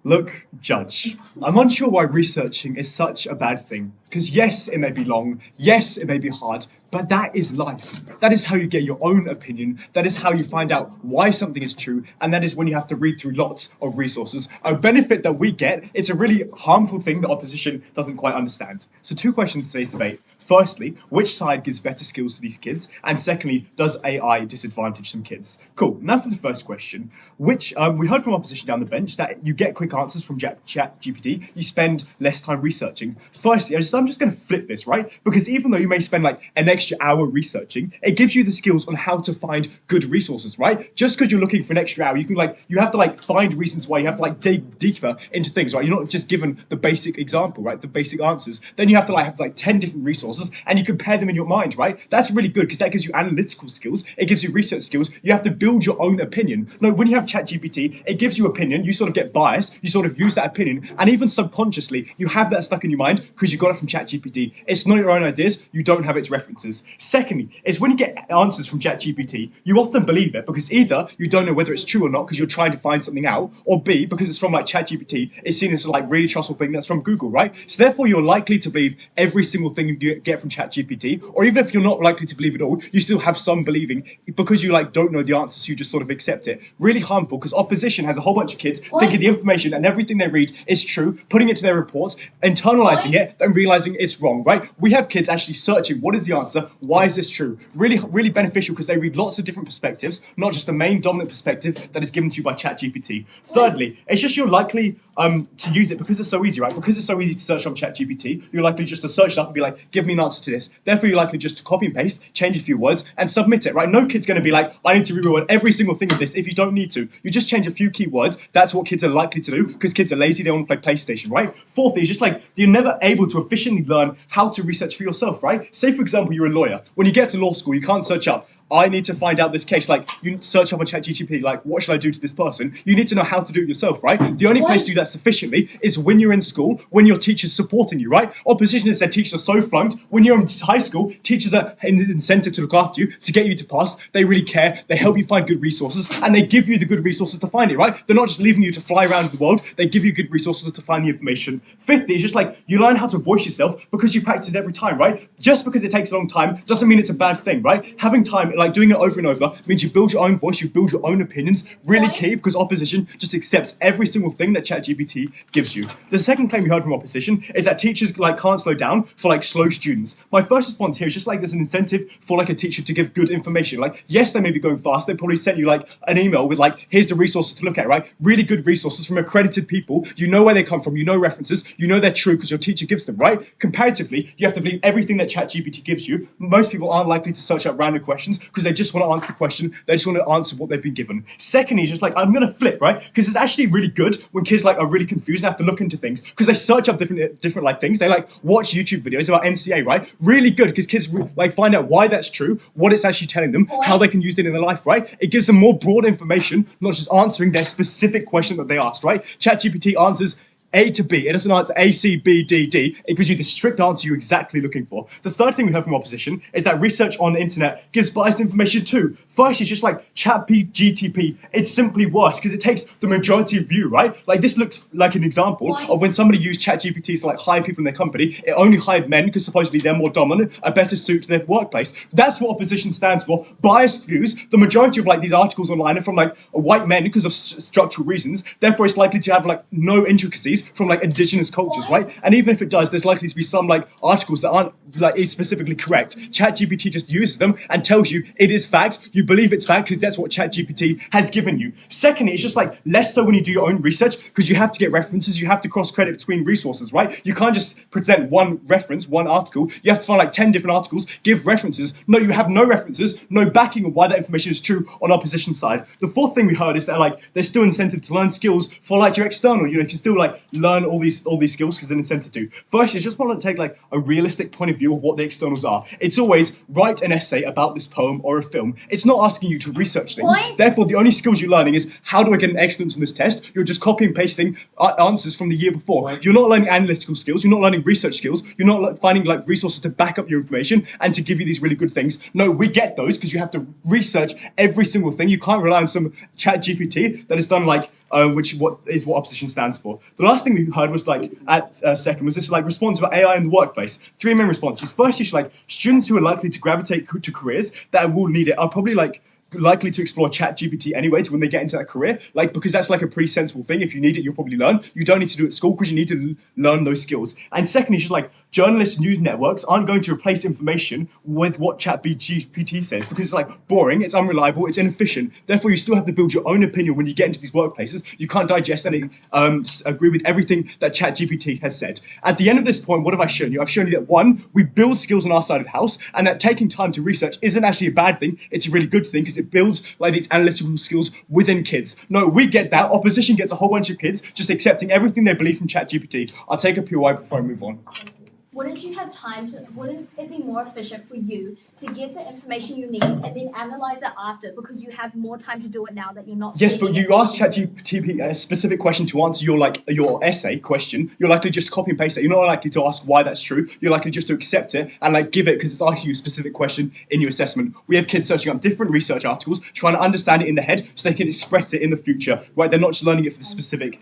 Look, Judge, I'm unsure why researching is such a bad thing. Because yes, it may be long, yes, it may be hard, but that is life. That is how you get your own opinion. That is how you find out why something is true, and that is when you have to read through lots of resources. A benefit that we get, it's a really harmful thing that opposition doesn't quite understand. So 2 questions in today's debate. Firstly, which side gives better skills to these kids? And secondly, does AI disadvantage some kids? Cool, now for the first question. We heard from opposition down the bench that you get quick answers from ChatGPT, you spend less time researching. Firstly, I'm just going to flip this, right? Because even though you may spend an extra hour researching, it gives you the skills on how to find good resources, right? Just because you're looking for an extra hour, you can you have to find reasons why, you have to dig deeper into things, right? You're not just given the basic example, right? The basic answers. Then you have to have 10 different resources and you compare them in your mind, right? That's really good because that gives you analytical skills. It gives you research skills. You have to build your own opinion. No, when you have ChatGPT, it gives you opinion. You sort of get biased. You sort of use that opinion, and even subconsciously, you have that stuck in your mind because you got it from ChatGPT. It's not your own ideas. You don't have its references. Secondly, is when you get answers from ChatGPT, you often believe it because either you don't know whether it's true or not because you're trying to find something out, or B, because it's from ChatGPT, it's seen as really trustful thing that's from Google, right? So therefore, you're likely to believe every single thing you get from ChatGPT, or even if you're not likely to believe it all, you still have some believing because you don't know the answers, so you just sort of accept it. Really harmful because opposition has a whole bunch of kids thinking the information and everything they read is true, putting it to their reports, internalizing it, and realizing realizing it's wrong, right? We have kids actually searching, what is the answer? Why is this true? Really, really beneficial because they read lots of different perspectives, not just the main dominant perspective that is given to you by ChatGPT. Thirdly, it's just you're likely to use it because it's so easy, right? Because it's so easy to search on ChatGPT, you're likely just to search it up and be like, give me an answer to this. Therefore, you're likely just to copy and paste, change a few words, and submit it, right? No kid's going to be like, I need to reword every single thing of this if you don't need to. You just change a few keywords. That's what kids are likely to do because kids are lazy. They want to play PlayStation, right? Fourthly, it's just like you're never able to efficiently learn how to research for yourself, right? Say, for example, you're a lawyer. When you get to law school, you can't search up, I need to find out this case. Like, you search up on ChatGPT, like, what should I do to this person? You need to know how to do it yourself, right? The only place to do that sufficiently is when you're in school, when your teacher's supporting you, right? Opposition has said teachers are so flunked. When you're in high school, teachers are incentive to look after you, to get you to pass. They really care. They help you find good resources, and they give you the good resources to find it, right? They're not just leaving you to fly around the world. They give you good resources to find the information. Fifthly, it's just like you learn how to voice yourself because you practice it every time, right? Just because it takes a long time doesn't mean it's a bad thing, right? Having time, like doing it over and over, means you build your own voice, you build your own opinions. Really key, because opposition just accepts every single thing that ChatGPT gives you. The second claim we heard from opposition is that teachers like can't slow down for like slow students. My first response here is just like there's an incentive for like a teacher to give good information. Like, yes, they may be going fast. They probably sent you like an email with like, here's the resources to look at, right? Really good resources from accredited people. You know where they come from. You know references. You know they're true because your teacher gives them, right? Comparatively, you have to believe everything that ChatGPT gives you. Most people aren't likely to search up random questions because they just want to answer the question. They just want to answer what they've been given. Secondly, it's just like, I'm going to flip, right? Because it's actually really good when kids like are really confused and have to look into things because they search up different like things. They like watch YouTube videos about NCA, right? Really good because kids like find out why that's true, what it's actually telling them, how they can use it in their life, right? It gives them more broad information, not just answering their specific question that they asked, right? ChatGPT answers A to B. It doesn't answer A, C, B, D, D. It gives you the strict answer you're exactly looking for. The third thing we heard from opposition is that research on the internet gives biased information too. First, it's just like ChatGPT. It's simply worse because it takes the majority of view, right? Like this looks like an example of when somebody used ChatGPT to like hire people in their company. It only hired men because supposedly they're more dominant, a better suit to their workplace. That's what opposition stands for. Biased views. The majority of like these articles online are from like white men because of structural reasons. Therefore, it's likely to have like no intricacies from like indigenous cultures, right? And even if it does, there's likely to be some like articles that aren't like specifically correct. ChatGPT just uses them and tells you it is fact. You believe it's fact because that's what ChatGPT has given you. Secondly, it's just like less so when you do your own research because you have to get references. You have to cross credit between resources, right? You can't just present one reference, one article. You have to find like 10 different articles, give references. No, you have no references, no backing of why that information is true on opposition side. The fourth thing we heard is that like there's still incentive to learn skills for like your external. You know, you can still like learn all these skills because there's an incentive to. First, you just want to take like a realistic point of view of what the externals are. It's always write an essay about this poem or a film. It's not asking you to research things. Therefore, the only skills you're learning is how do I get an excellence on this test? You're just copying and pasting answers from the year before. You're not learning analytical skills. You're not learning research skills. You're not finding like resources to back up your information and to give you these really good things. No, we get those because you have to research every single thing. You can't rely on some ChatGPT that is done like which is what opposition stands for. The last thing we heard was like at second was this like response about AI in the workplace. Three main responses. First is like students who are likely to gravitate to careers that will need it are probably like likely to explore ChatGPT anyway to when they get into that career, like because that's like a pretty sensible thing. If you need it, you'll probably learn. You don't need to do it at school because you need to learn those skills. And secondly, just like journalists, news networks aren't going to replace information with what ChatGPT says because it's like boring, it's unreliable, it's inefficient. Therefore, you still have to build your own opinion when you get into these workplaces. You can't digest and agree with everything that ChatGPT has said. At the end of this point, what have I shown you? I've shown you that one, we build skills on our side of the house, and that taking time to research isn't actually a bad thing. It's a really good thing because it builds like these analytical skills within kids. No, we get that. Opposition gets a whole bunch of kids just accepting everything they believe from ChatGPT. I'll take a POI before I move on. Wouldn't you have time to, wouldn't it be more efficient for you to get the information you need and then analyze it after because you have more time to do it now that you're not Yes, but spending you ask ChatGPT a specific question to answer your essay question, you're likely just copy and paste it. You're not likely to ask why that's true. You're likely just to accept it and like give it because it's asking you a specific question in your assessment. We have kids searching up different research articles, trying to understand it in the head so they can express it in the future. Right? They're not just learning it for the specific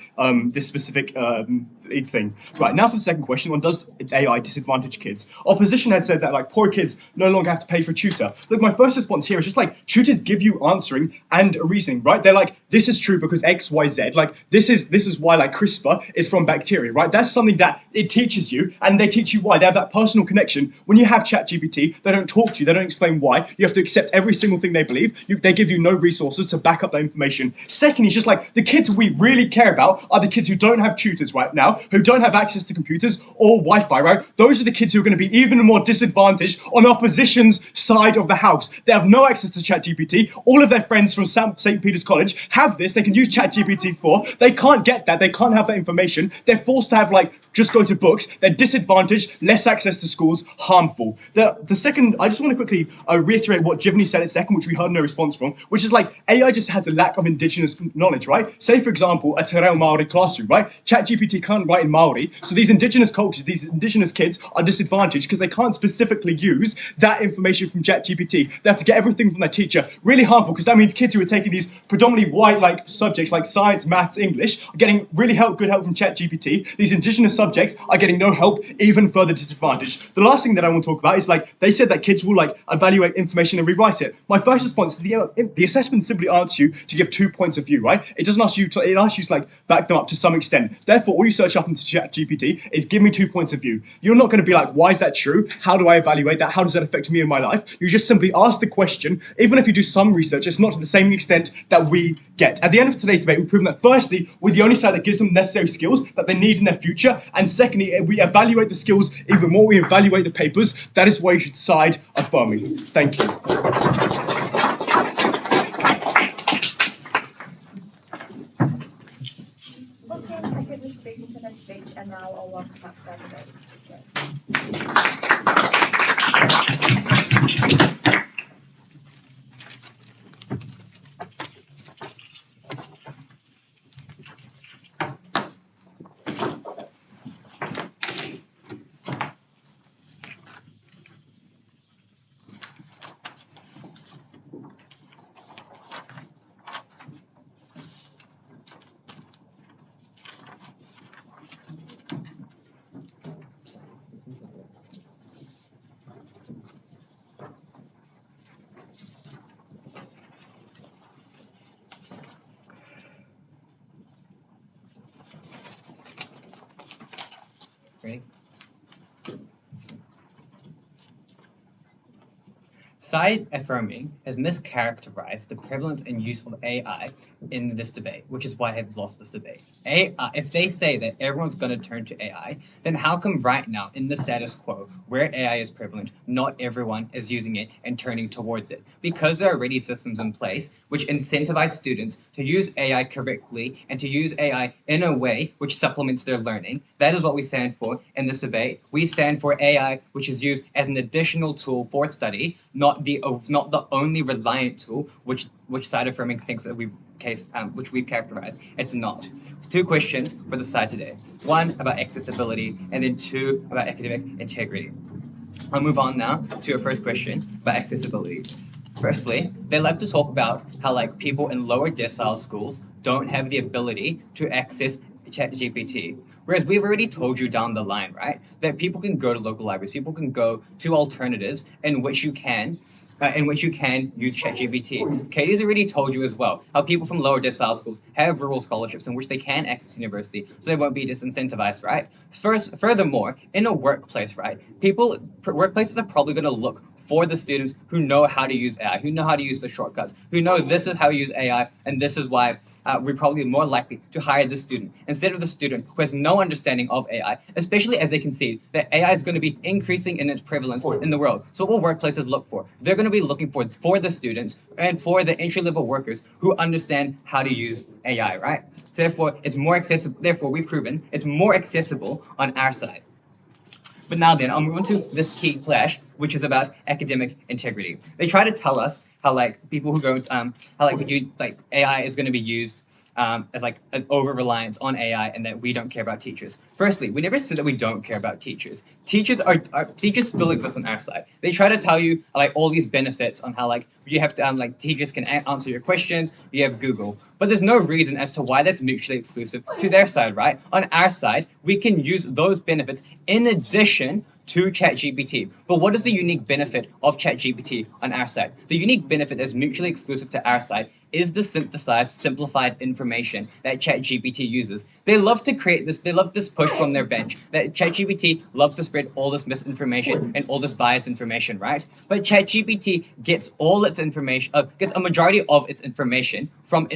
thing. Right, now for the second question on does AI disadvantage kids? Opposition had said that like poor kids no longer have to pay for a tutor. Look, my first response here is just like tutors give you answering and reasoning, right? They're like, this is true because X, Y, Z. Like this is why like CRISPR is from bacteria, right? That's something that it teaches you, and they teach you why. They have that personal connection. When you have ChatGPT, they don't talk to you, they don't explain why. You have to accept every single thing they believe. They give you no resources to back up that information. Secondly, it's just like the kids we really care about are the kids who don't have tutors right now, who don't have access to computers or Wi-Fi, right? Those are the kids who are going to be even more disadvantaged on opposition's side of the house. They have no access to ChatGPT. All of their friends from St. Peter's College have this. They can use ChatGPT 4. They can't get that. They can't have that information. They're forced to have like just go to books. They're disadvantaged, less access to schools, harmful. The second, I just want to quickly reiterate what Jivni said at second, which we heard no response from, which is like AI just has a lack of indigenous knowledge, right? Say for example, a Te Reo Māori classroom, right? ChatGPT can't write in Māori, so these indigenous cultures, these indigenous kids are disadvantaged because they can't specifically use that information from ChatGPT. They have to get everything from their teacher. Really harmful because that means kids who are taking these predominantly white like subjects like science, maths, English are getting really good help from ChatGPT. These indigenous subjects are getting no help, even further disadvantaged. The last thing that I want to talk about is like they said that kids will like evaluate information and rewrite it. My first response to the assessment simply asks you to give 2 points of view, right? It doesn't ask you to, it asks you to like back them up to some extent. Therefore, all you search up into ChatGPT is give me 2 points of view. You're not going to be like, why is that true? How do I evaluate that? How does that affect me in my life? You just simply ask the question. Even if you do some research, it's not to the same extent that we get. At the end of today's debate, we've proven that firstly, we're the only side that gives them necessary skills that they need in their future. And secondly, we evaluate the skills even more, we evaluate the papers. That is why you should side affirming. Thank you. Okay, thank you for speaking to the speech, and now I'll welcome up the debate speaker. Ready? Side affirming has mischaracterized the prevalence and use of AI in this debate, which is why I've lost this debate. AI, if they say that everyone's going to turn to AI, then how come right now in the status quo where AI is prevalent, not everyone is using it and turning towards it? Because there are already systems in place which incentivize students to use AI correctly and to use AI in a way which supplements their learning. That is what we stand for in this debate. We stand for AI which is used as an additional tool for study, not the only reliant tool which side affirming thinks that which we've characterized. It's not. 2 questions for the side today. 1 about accessibility, and then 2 about academic integrity. I'll move on now to your first question about accessibility. Firstly, they love to talk about how like people in lower decile schools don't have the ability to access ChatGPT. Whereas we've already told you down the line, right, that people can go to local libraries, people can go to alternatives in which you can use ChatGPT. Katie's already told you as well how people from lower decile schools have rural scholarships in which they can access university, so they won't be disincentivized, right? Furthermore, in a workplace, right, workplaces are probably going to look for the students who know how to use AI, who know how to use the shortcuts, who know this is how you use AI, and this is why we're probably more likely to hire the student instead of the student who has no understanding of AI, especially as they can see that AI is going to be increasing in its prevalence in the world. So what will workplaces look for? They're going to be looking for the students and for the entry-level workers who understand how to use AI, right? So therefore, it's more accessible. Therefore, we've proven it's more accessible on our side. But now then, I'll move on to this key clash, which is about academic integrity. They try to tell us how like people who go, how like AI is going to be used as like an over-reliance on AI and that we don't care about teachers. Firstly, we never said that we don't care about teachers. Teachers teachers still exist on our side. They try to tell you like all these benefits on how like you have to like teachers can answer your questions. You have Google, but there's no reason as to why that's mutually exclusive to their side, right? On our side, we can use those benefits in addition to ChatGPT. But what is the unique benefit of ChatGPT on our side? The unique benefit that's mutually exclusive to our side is the synthesized, simplified information that ChatGPT uses. They love to create this, they love this push from their bench, that ChatGPT loves to spread all this misinformation and all this biased information, right? But ChatGPT gets all its information, gets a majority of its information from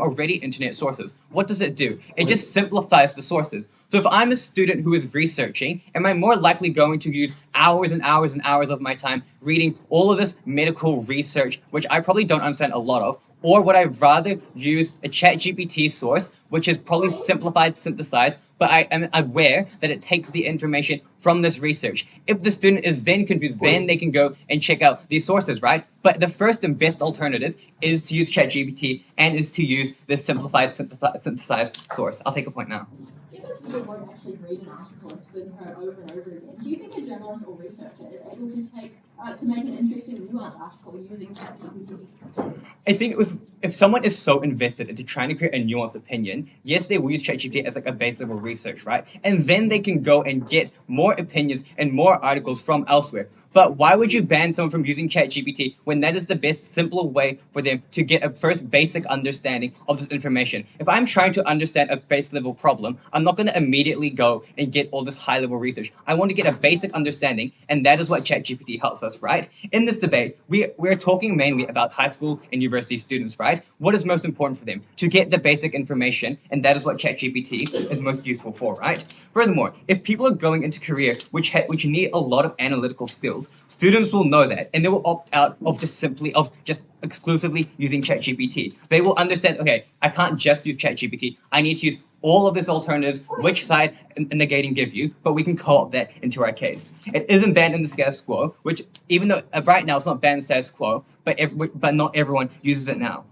already internet sources. What does it do? It just simplifies the sources. So if I'm a student who is researching, am I more likely going to use hours and hours and hours of my time reading all of this medical research, which I probably don't understand a lot of, or would I rather use a ChatGPT source, which is probably simplified, synthesized, but I am aware that it takes the information from this research? If the student is then confused, then they can go and check out these sources, right? But the first and best alternative is to use ChatGPT and is to use this simplified, synthesized source. I'll take a point now. Even if people won't actually read an article that's been heard over and over again, do you think a journalist or researcher is able to make an interesting and nuanced article using ChatGPT? I think if someone is so invested into trying to create a nuanced opinion, yes, they will use ChatGPT as like a base level research, right? And then they can go and get more opinions and more articles from elsewhere. But why would you ban someone from using ChatGPT when that is the best, simpler way for them to get a first basic understanding of this information? If I'm trying to understand a base level problem, I'm not going to immediately go and get all this high level research. I want to get a basic understanding, and that is what ChatGPT helps us, right? In this debate, we're talking mainly about high school and university students, right? What is most important for them? To get the basic information, and that is what ChatGPT is most useful for, right? Furthermore, if people are going into career which need a lot of analytical skills, students will know that, and they will opt out of just exclusively using ChatGPT. They will understand, okay, I can't just use ChatGPT. I need to use all of these alternatives, which side negating give you, but we can co-opt that into our case. It isn't banned in the status quo, which even though right now it's not banned in the status quo, but not everyone uses it now.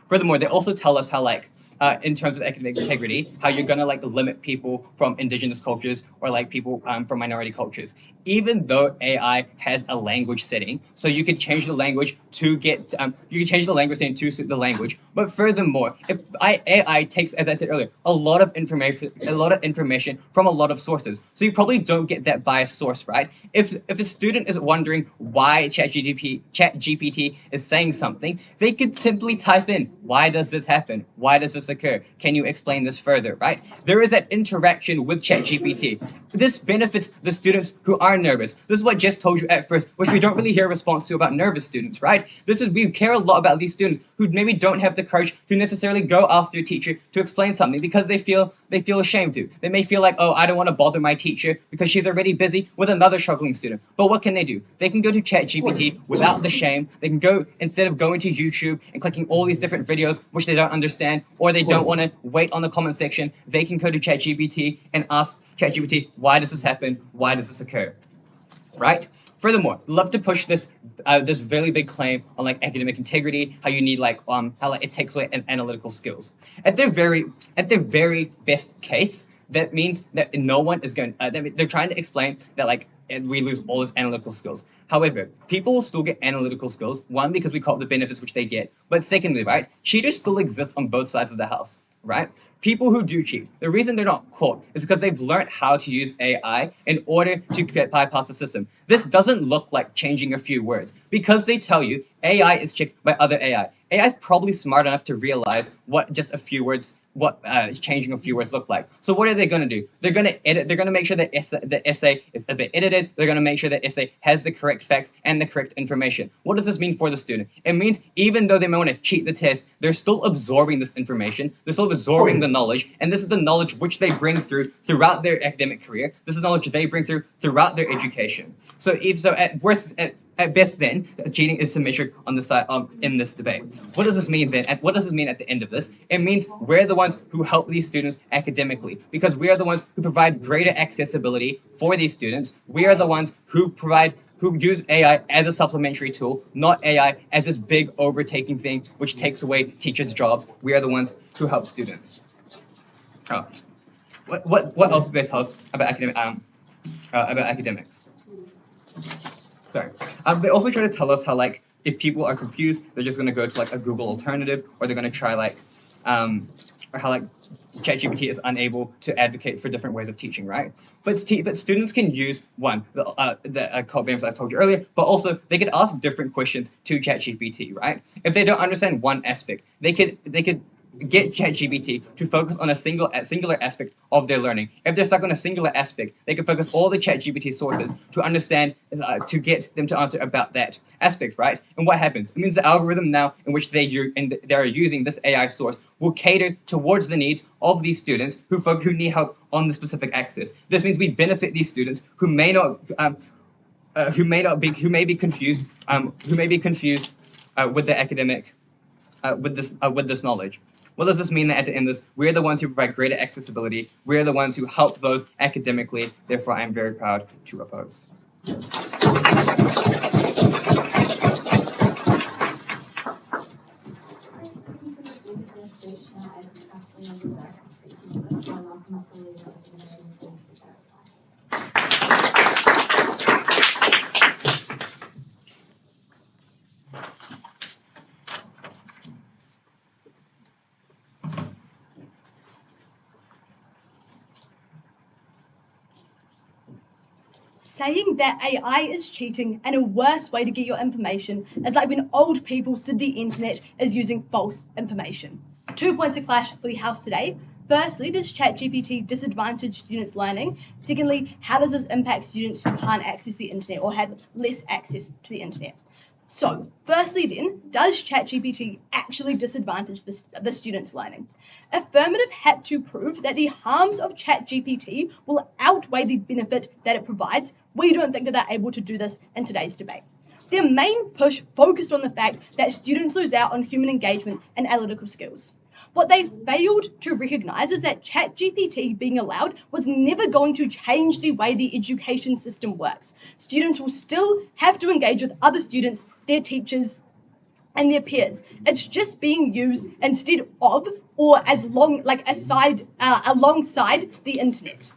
Furthermore, they also tell us how in terms of academic integrity, how you're gonna limit people from indigenous cultures or people from minority cultures. Even though AI has a language setting, so you could change the language to get you can change the language setting to suit the language. But furthermore, if AI takes, as I said earlier, a lot of information from a lot of sources, so you probably don't get that biased source, right? If a student is wondering why ChatGPT is saying something, they could simply type in, why does this happen? Why does this occur? Can you explain this further, right? There is that interaction with ChatGPT. This benefits the students who are nervous. This is what Jess told you at first, which we don't really hear a response to about nervous students, right? We care a lot about these students who maybe don't have the courage to necessarily go ask their teacher to explain something because they feel ashamed to. They may feel like, oh, I don't want to bother my teacher because she's already busy with another struggling student. But what can they do? They can go to ChatGPT without the shame. They can go, instead of going to YouTube and clicking all these different videos which they don't understand, or they don't want to wait on the comment section, they can go to ChatGPT and ask ChatGPT, why does this happen? Why does this occur? Right? Furthermore, love to push this really big claim on academic integrity, how you need how it takes away analytical skills. At their very best case, that means that no one is going. They're trying to explain that we lose all these analytical skills. However, people will still get analytical skills. One, because we call it the benefits which they get, but secondly, right, cheaters still exist on both sides of the house. Right? People who do cheat, the reason they're not caught is because they've learned how to use AI in order to bypass the system. This doesn't look like changing a few words because they tell you AI is checked by other AI. AI is probably smart enough to realize what just a few words, changing a few words look like. So what are they going to do? They're going to edit. They're going to make sure that the essay is a bit edited. They're going to make sure that essay has the correct facts and the correct information. What does this mean for the student? It means even though they may want to cheat the test, they're still absorbing this information. They're still absorbing the knowledge, and this is the knowledge which they bring throughout their academic career. This is knowledge they bring throughout their education. So at best, then, cheating is symmetric on the side in this debate. What does this mean then? What does this mean at the end of this? It means we're the ones who help these students academically because we are the ones who provide greater accessibility for these students. We are the ones who who use AI as a supplementary tool, not AI as this big overtaking thing which takes away teachers' jobs. We are the ones who help students. Oh. What else do they tell us about academics? Sorry. They also try to tell us how, like, if people are confused, they're just going to go to, like, a Google alternative, or they're going to try, like, or how, like, ChatGPT is unable to advocate for different ways of teaching, right? But students can use, one, the code names I told you earlier, but also they could ask different questions to ChatGPT, right? If they don't understand one aspect, they could get ChatGPT to focus on a singular aspect of their learning. If they're stuck on a singular aspect, they can focus all the ChatGPT sources to understand, to get them to answer about that aspect, right? And what happens? It means the algorithm now in which they are using this AI source will cater towards the needs of these students who need help on the specific axis. This means we benefit these students who may be confused with the academic with this knowledge. What does this mean that at the end of this, we're the ones who provide greater accessibility, we're the ones who help those academically, therefore I am very proud to oppose. Saying that AI is cheating and a worse way to get your information is like when old people said the internet is using false information. 2 points of clash for the House today. Firstly, does ChatGPT disadvantage students' learning? Secondly, how does this impact students who can't access the internet or have less access to the internet? So, firstly then, does ChatGPT actually disadvantage the students' learning? Affirmative had to prove that the harms of ChatGPT will outweigh the benefit that it provides. We don't think that they're able to do this in today's debate. Their main push focused on the fact that students lose out on human engagement and analytical skills. What they failed to recognise is that ChatGPT being allowed was never going to change the way the education system works. Students will still have to engage with other students, their teachers, and their peers. It's just being used instead of or alongside the internet.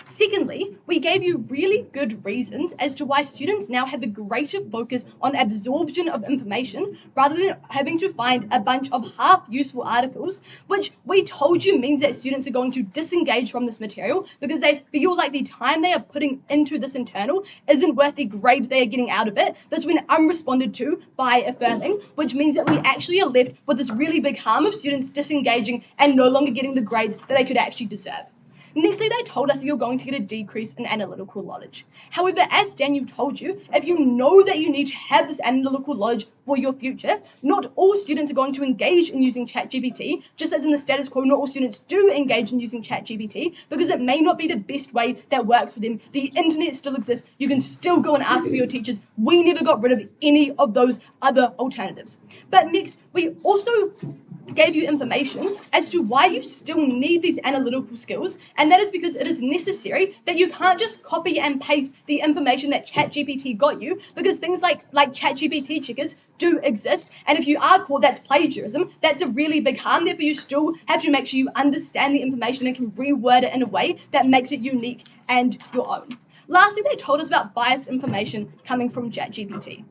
Secondly, we gave you really good reasons as to why students now have a greater focus on absorption of information rather than having to find a bunch of half-useful articles, which we told you means that students are going to disengage from this material because they feel like the time they are putting into this internal isn't worth the grade they are getting out of it. That's been unresponded to by affirming, which means that we actually are left with this really big harm of students disengaging and no longer getting the grades that they could actually deserve. Nextly, they told us you're going to get a decrease in analytical knowledge. However, as Daniel told you, if you know that you need to have this analytical knowledge for your future, not all students are going to engage in using ChatGPT, just as in the status quo, not all students do engage in using ChatGPT, because it may not be the best way that works for them. The internet still exists. You can still go and ask for your teachers. We never got rid of any of those other alternatives. But next, we also gave you information as to why you still need these analytical skills, and that is because it is necessary that you can't just copy and paste the information that ChatGPT got you, because things like ChatGPT checkers do exist, and if you are caught, that's plagiarism. That's a really big harm. Therefore, you still have to make sure you understand the information and can reword it in a way that makes it unique and your own. Lastly, they told us about biased information coming from ChatGPT.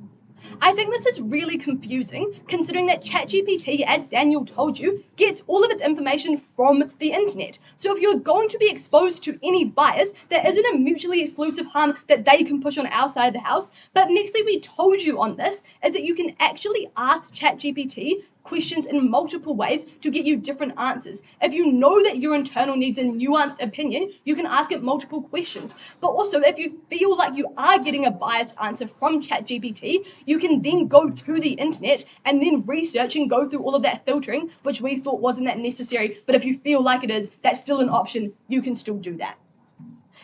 I think this is really confusing, considering that ChatGPT, as Daniel told you, gets all of its information from the internet. So if you're going to be exposed to any bias, there isn't a mutually exclusive harm that they can push on our side of the house. But nextly, we told you on this, is that you can actually ask ChatGPT questions in multiple ways to get you different answers. If you know that your internal needs a nuanced opinion, you can ask it multiple questions. But also, if you feel like you are getting a biased answer from ChatGPT, you can then go to the internet and then research and go through all of that filtering, which we thought wasn't that necessary. But if you feel like it is, that's still an option. You can still do that.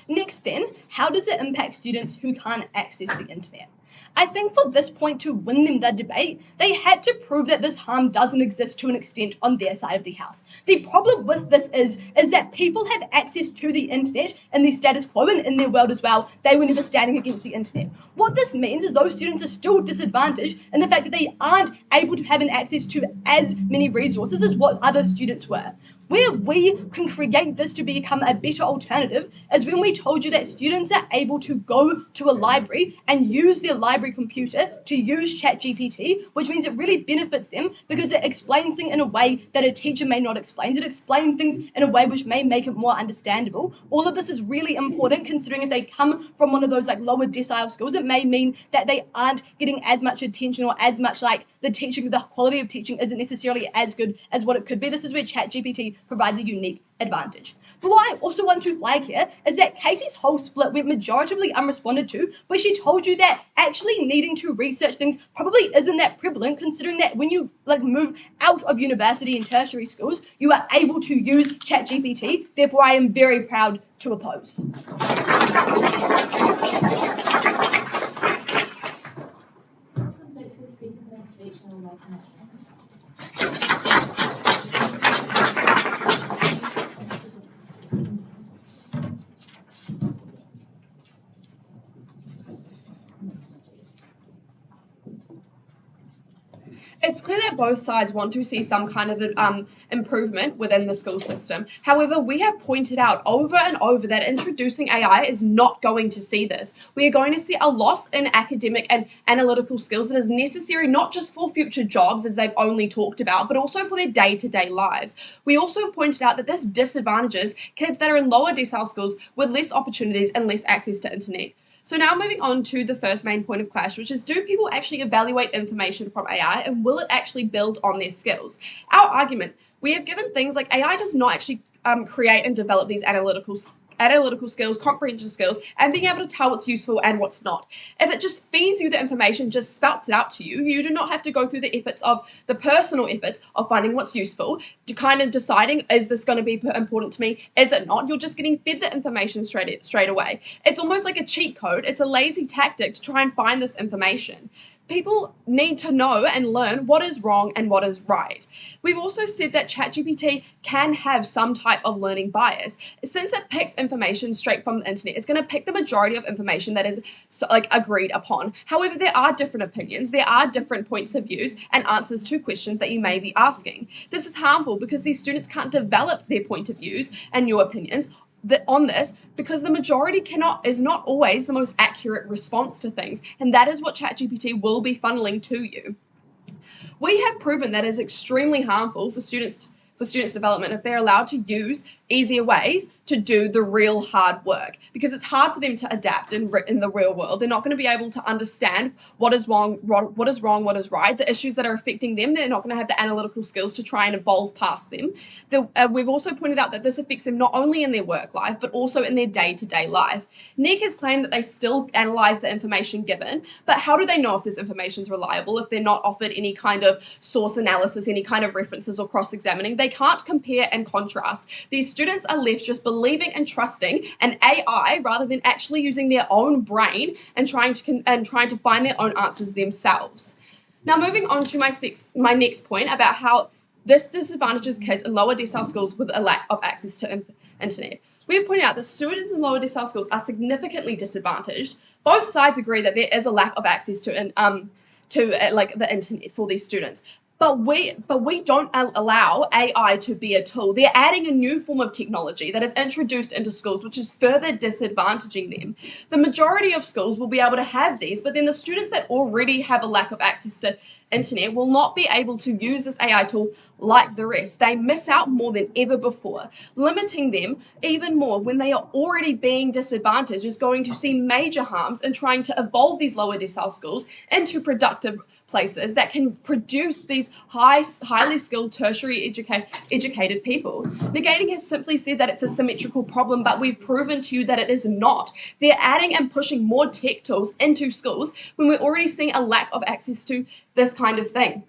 Next then, how does it impact students who can't access the internet? I think for this point to win them the debate, they had to prove that this harm doesn't exist to an extent on their side of the house. The problem with this is that people have access to the internet in the status quo and in their world as well. They were never standing against the internet. What this means is those students are still disadvantaged in the fact that they aren't able to have an access to as many resources as what other students were. Where we can create this to become a better alternative is when we told you that students are able to go to a library and use their library computer to use ChatGPT, which means it really benefits them because it explains things in a way that a teacher may not explain. It explains things in a way which may make it more understandable. All of this is really important considering if they come from one of those like lower decile schools, it may mean that they aren't getting as much attention or as much like the teaching, the quality of teaching isn't necessarily as good as what it could be. This is where ChatGPT provides a unique advantage. But what I also want to flag here is that Katie's whole split went majoritively unresponded to, where she told you that actually needing to research things probably isn't that prevalent, considering that when you like move out of university and tertiary schools, you are able to use ChatGPT. Therefore, I am very proud to oppose. It's clear that both sides want to see some kind of improvement within the school system. However, we have pointed out over and over that introducing AI is not going to see this. We are going to see a loss in academic and analytical skills that is necessary not just for future jobs, as they've only talked about, but also for their day-to-day lives. We also have pointed out that this disadvantages kids that are in lower decile schools with less opportunities and less access to internet. So now moving on to the first main point of clash, which is, do people actually evaluate information from AI and will it actually build on their skills? Our argument, we have given things like AI does not actually create and develop these analytical skills, comprehension skills, and being able to tell what's useful and what's not. If it just feeds you the information, just spouts it out to you, you do not have to go through the personal efforts of finding what's useful, to kind of deciding, is this going to be important to me, is it not? You're just getting fed the information straight away. It's almost like a cheat code. It's a lazy tactic to try and find this information. People need to know and learn what is wrong and what is right. We've also said that ChatGPT can have some type of learning bias. Since it picks information straight from the internet, it's going to pick the majority of information that is agreed upon. However, there are different opinions, there are different points of views and answers to questions that you may be asking. This is harmful because these students can't develop their point of views and new opinions on this because the majority is not always the most accurate response to things, and that is what ChatGPT will be funneling to you. We have proven that it is extremely harmful for students' development if they're allowed to use easier ways to do the real hard work, because it's hard for them to adapt in the real world. They're not going to be able to understand what is wrong, what is right, the issues that are affecting them. They're not going to have the analytical skills to try and evolve past them. We've also pointed out that this affects them not only in their work life, but also in their day-to-day life. NEC has claimed that they still analyse the information given, but how do they know if this information is reliable if they're not offered any kind of source analysis, any kind of references or cross-examining? They can't compare and contrast. These students are left just believing and trusting an AI rather than actually using their own brain and trying to find their own answers themselves. Now, moving on to my next point about how this disadvantages kids in lower decile schools with a lack of access to internet. We have pointed out that students in lower decile schools are significantly disadvantaged. Both sides agree that there is a lack of access to the internet for these students. But we don't allow AI to be a tool. They're adding a new form of technology that is introduced into schools, which is further disadvantaging them. The majority of schools will be able to have these, but then the students that already have a lack of access to internet will not be able to use this AI tool like the rest. They miss out more than ever before. Limiting them even more when they are already being disadvantaged is going to see major harms in trying to evolve these lower decile schools into productive places that can produce these highly skilled tertiary educated people. Negating has simply said that it's a symmetrical problem, but we've proven to you that it is not. They're adding and pushing more tech tools into schools when we're already seeing a lack of access to this kind of thing.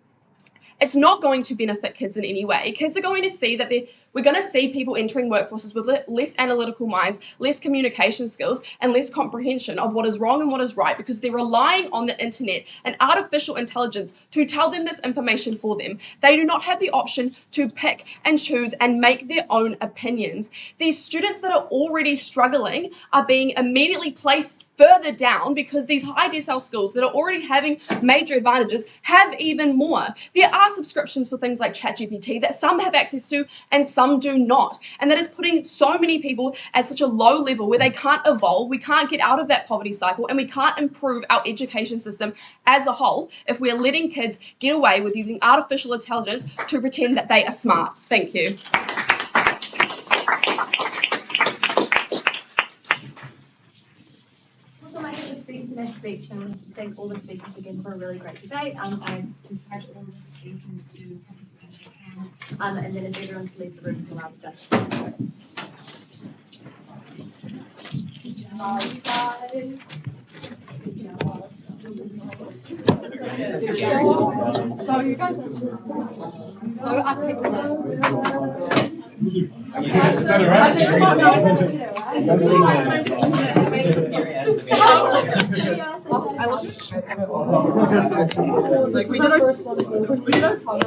it's not going to benefit kids in any way. Kids are going to see that we're going to see people entering workforces with less analytical minds, less communication skills, and less comprehension of what is wrong and what is right, because they're relying on the internet and artificial intelligence to tell them this information for them. They do not have the option to pick and choose and make their own opinions. These students that are already struggling are being immediately placed further down because these high decile schools that are already having major advantages have even more. There are subscriptions for things like ChatGPT that some have access to and some do not. And that is putting so many people at such a low level where they can't evolve, we can't get out of that poverty cycle, and we can't improve our education system as a whole if we're letting kids get away with using artificial intelligence to pretend that they are smart. Thank you. Also, I think the next speech, and I want to thank all the speakers again for a really great debate. I encourage all the speakers to raise your hands, and then if everyone can leave the room, to allow the judge to do it. So you guys so like we did our first one. We did our time.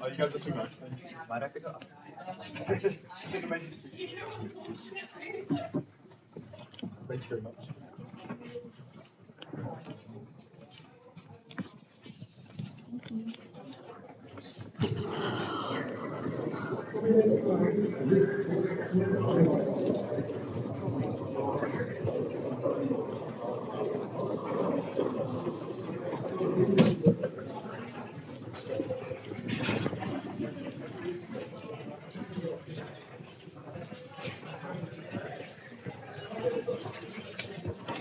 You guys are too nice. Might have to go. Thank you very much.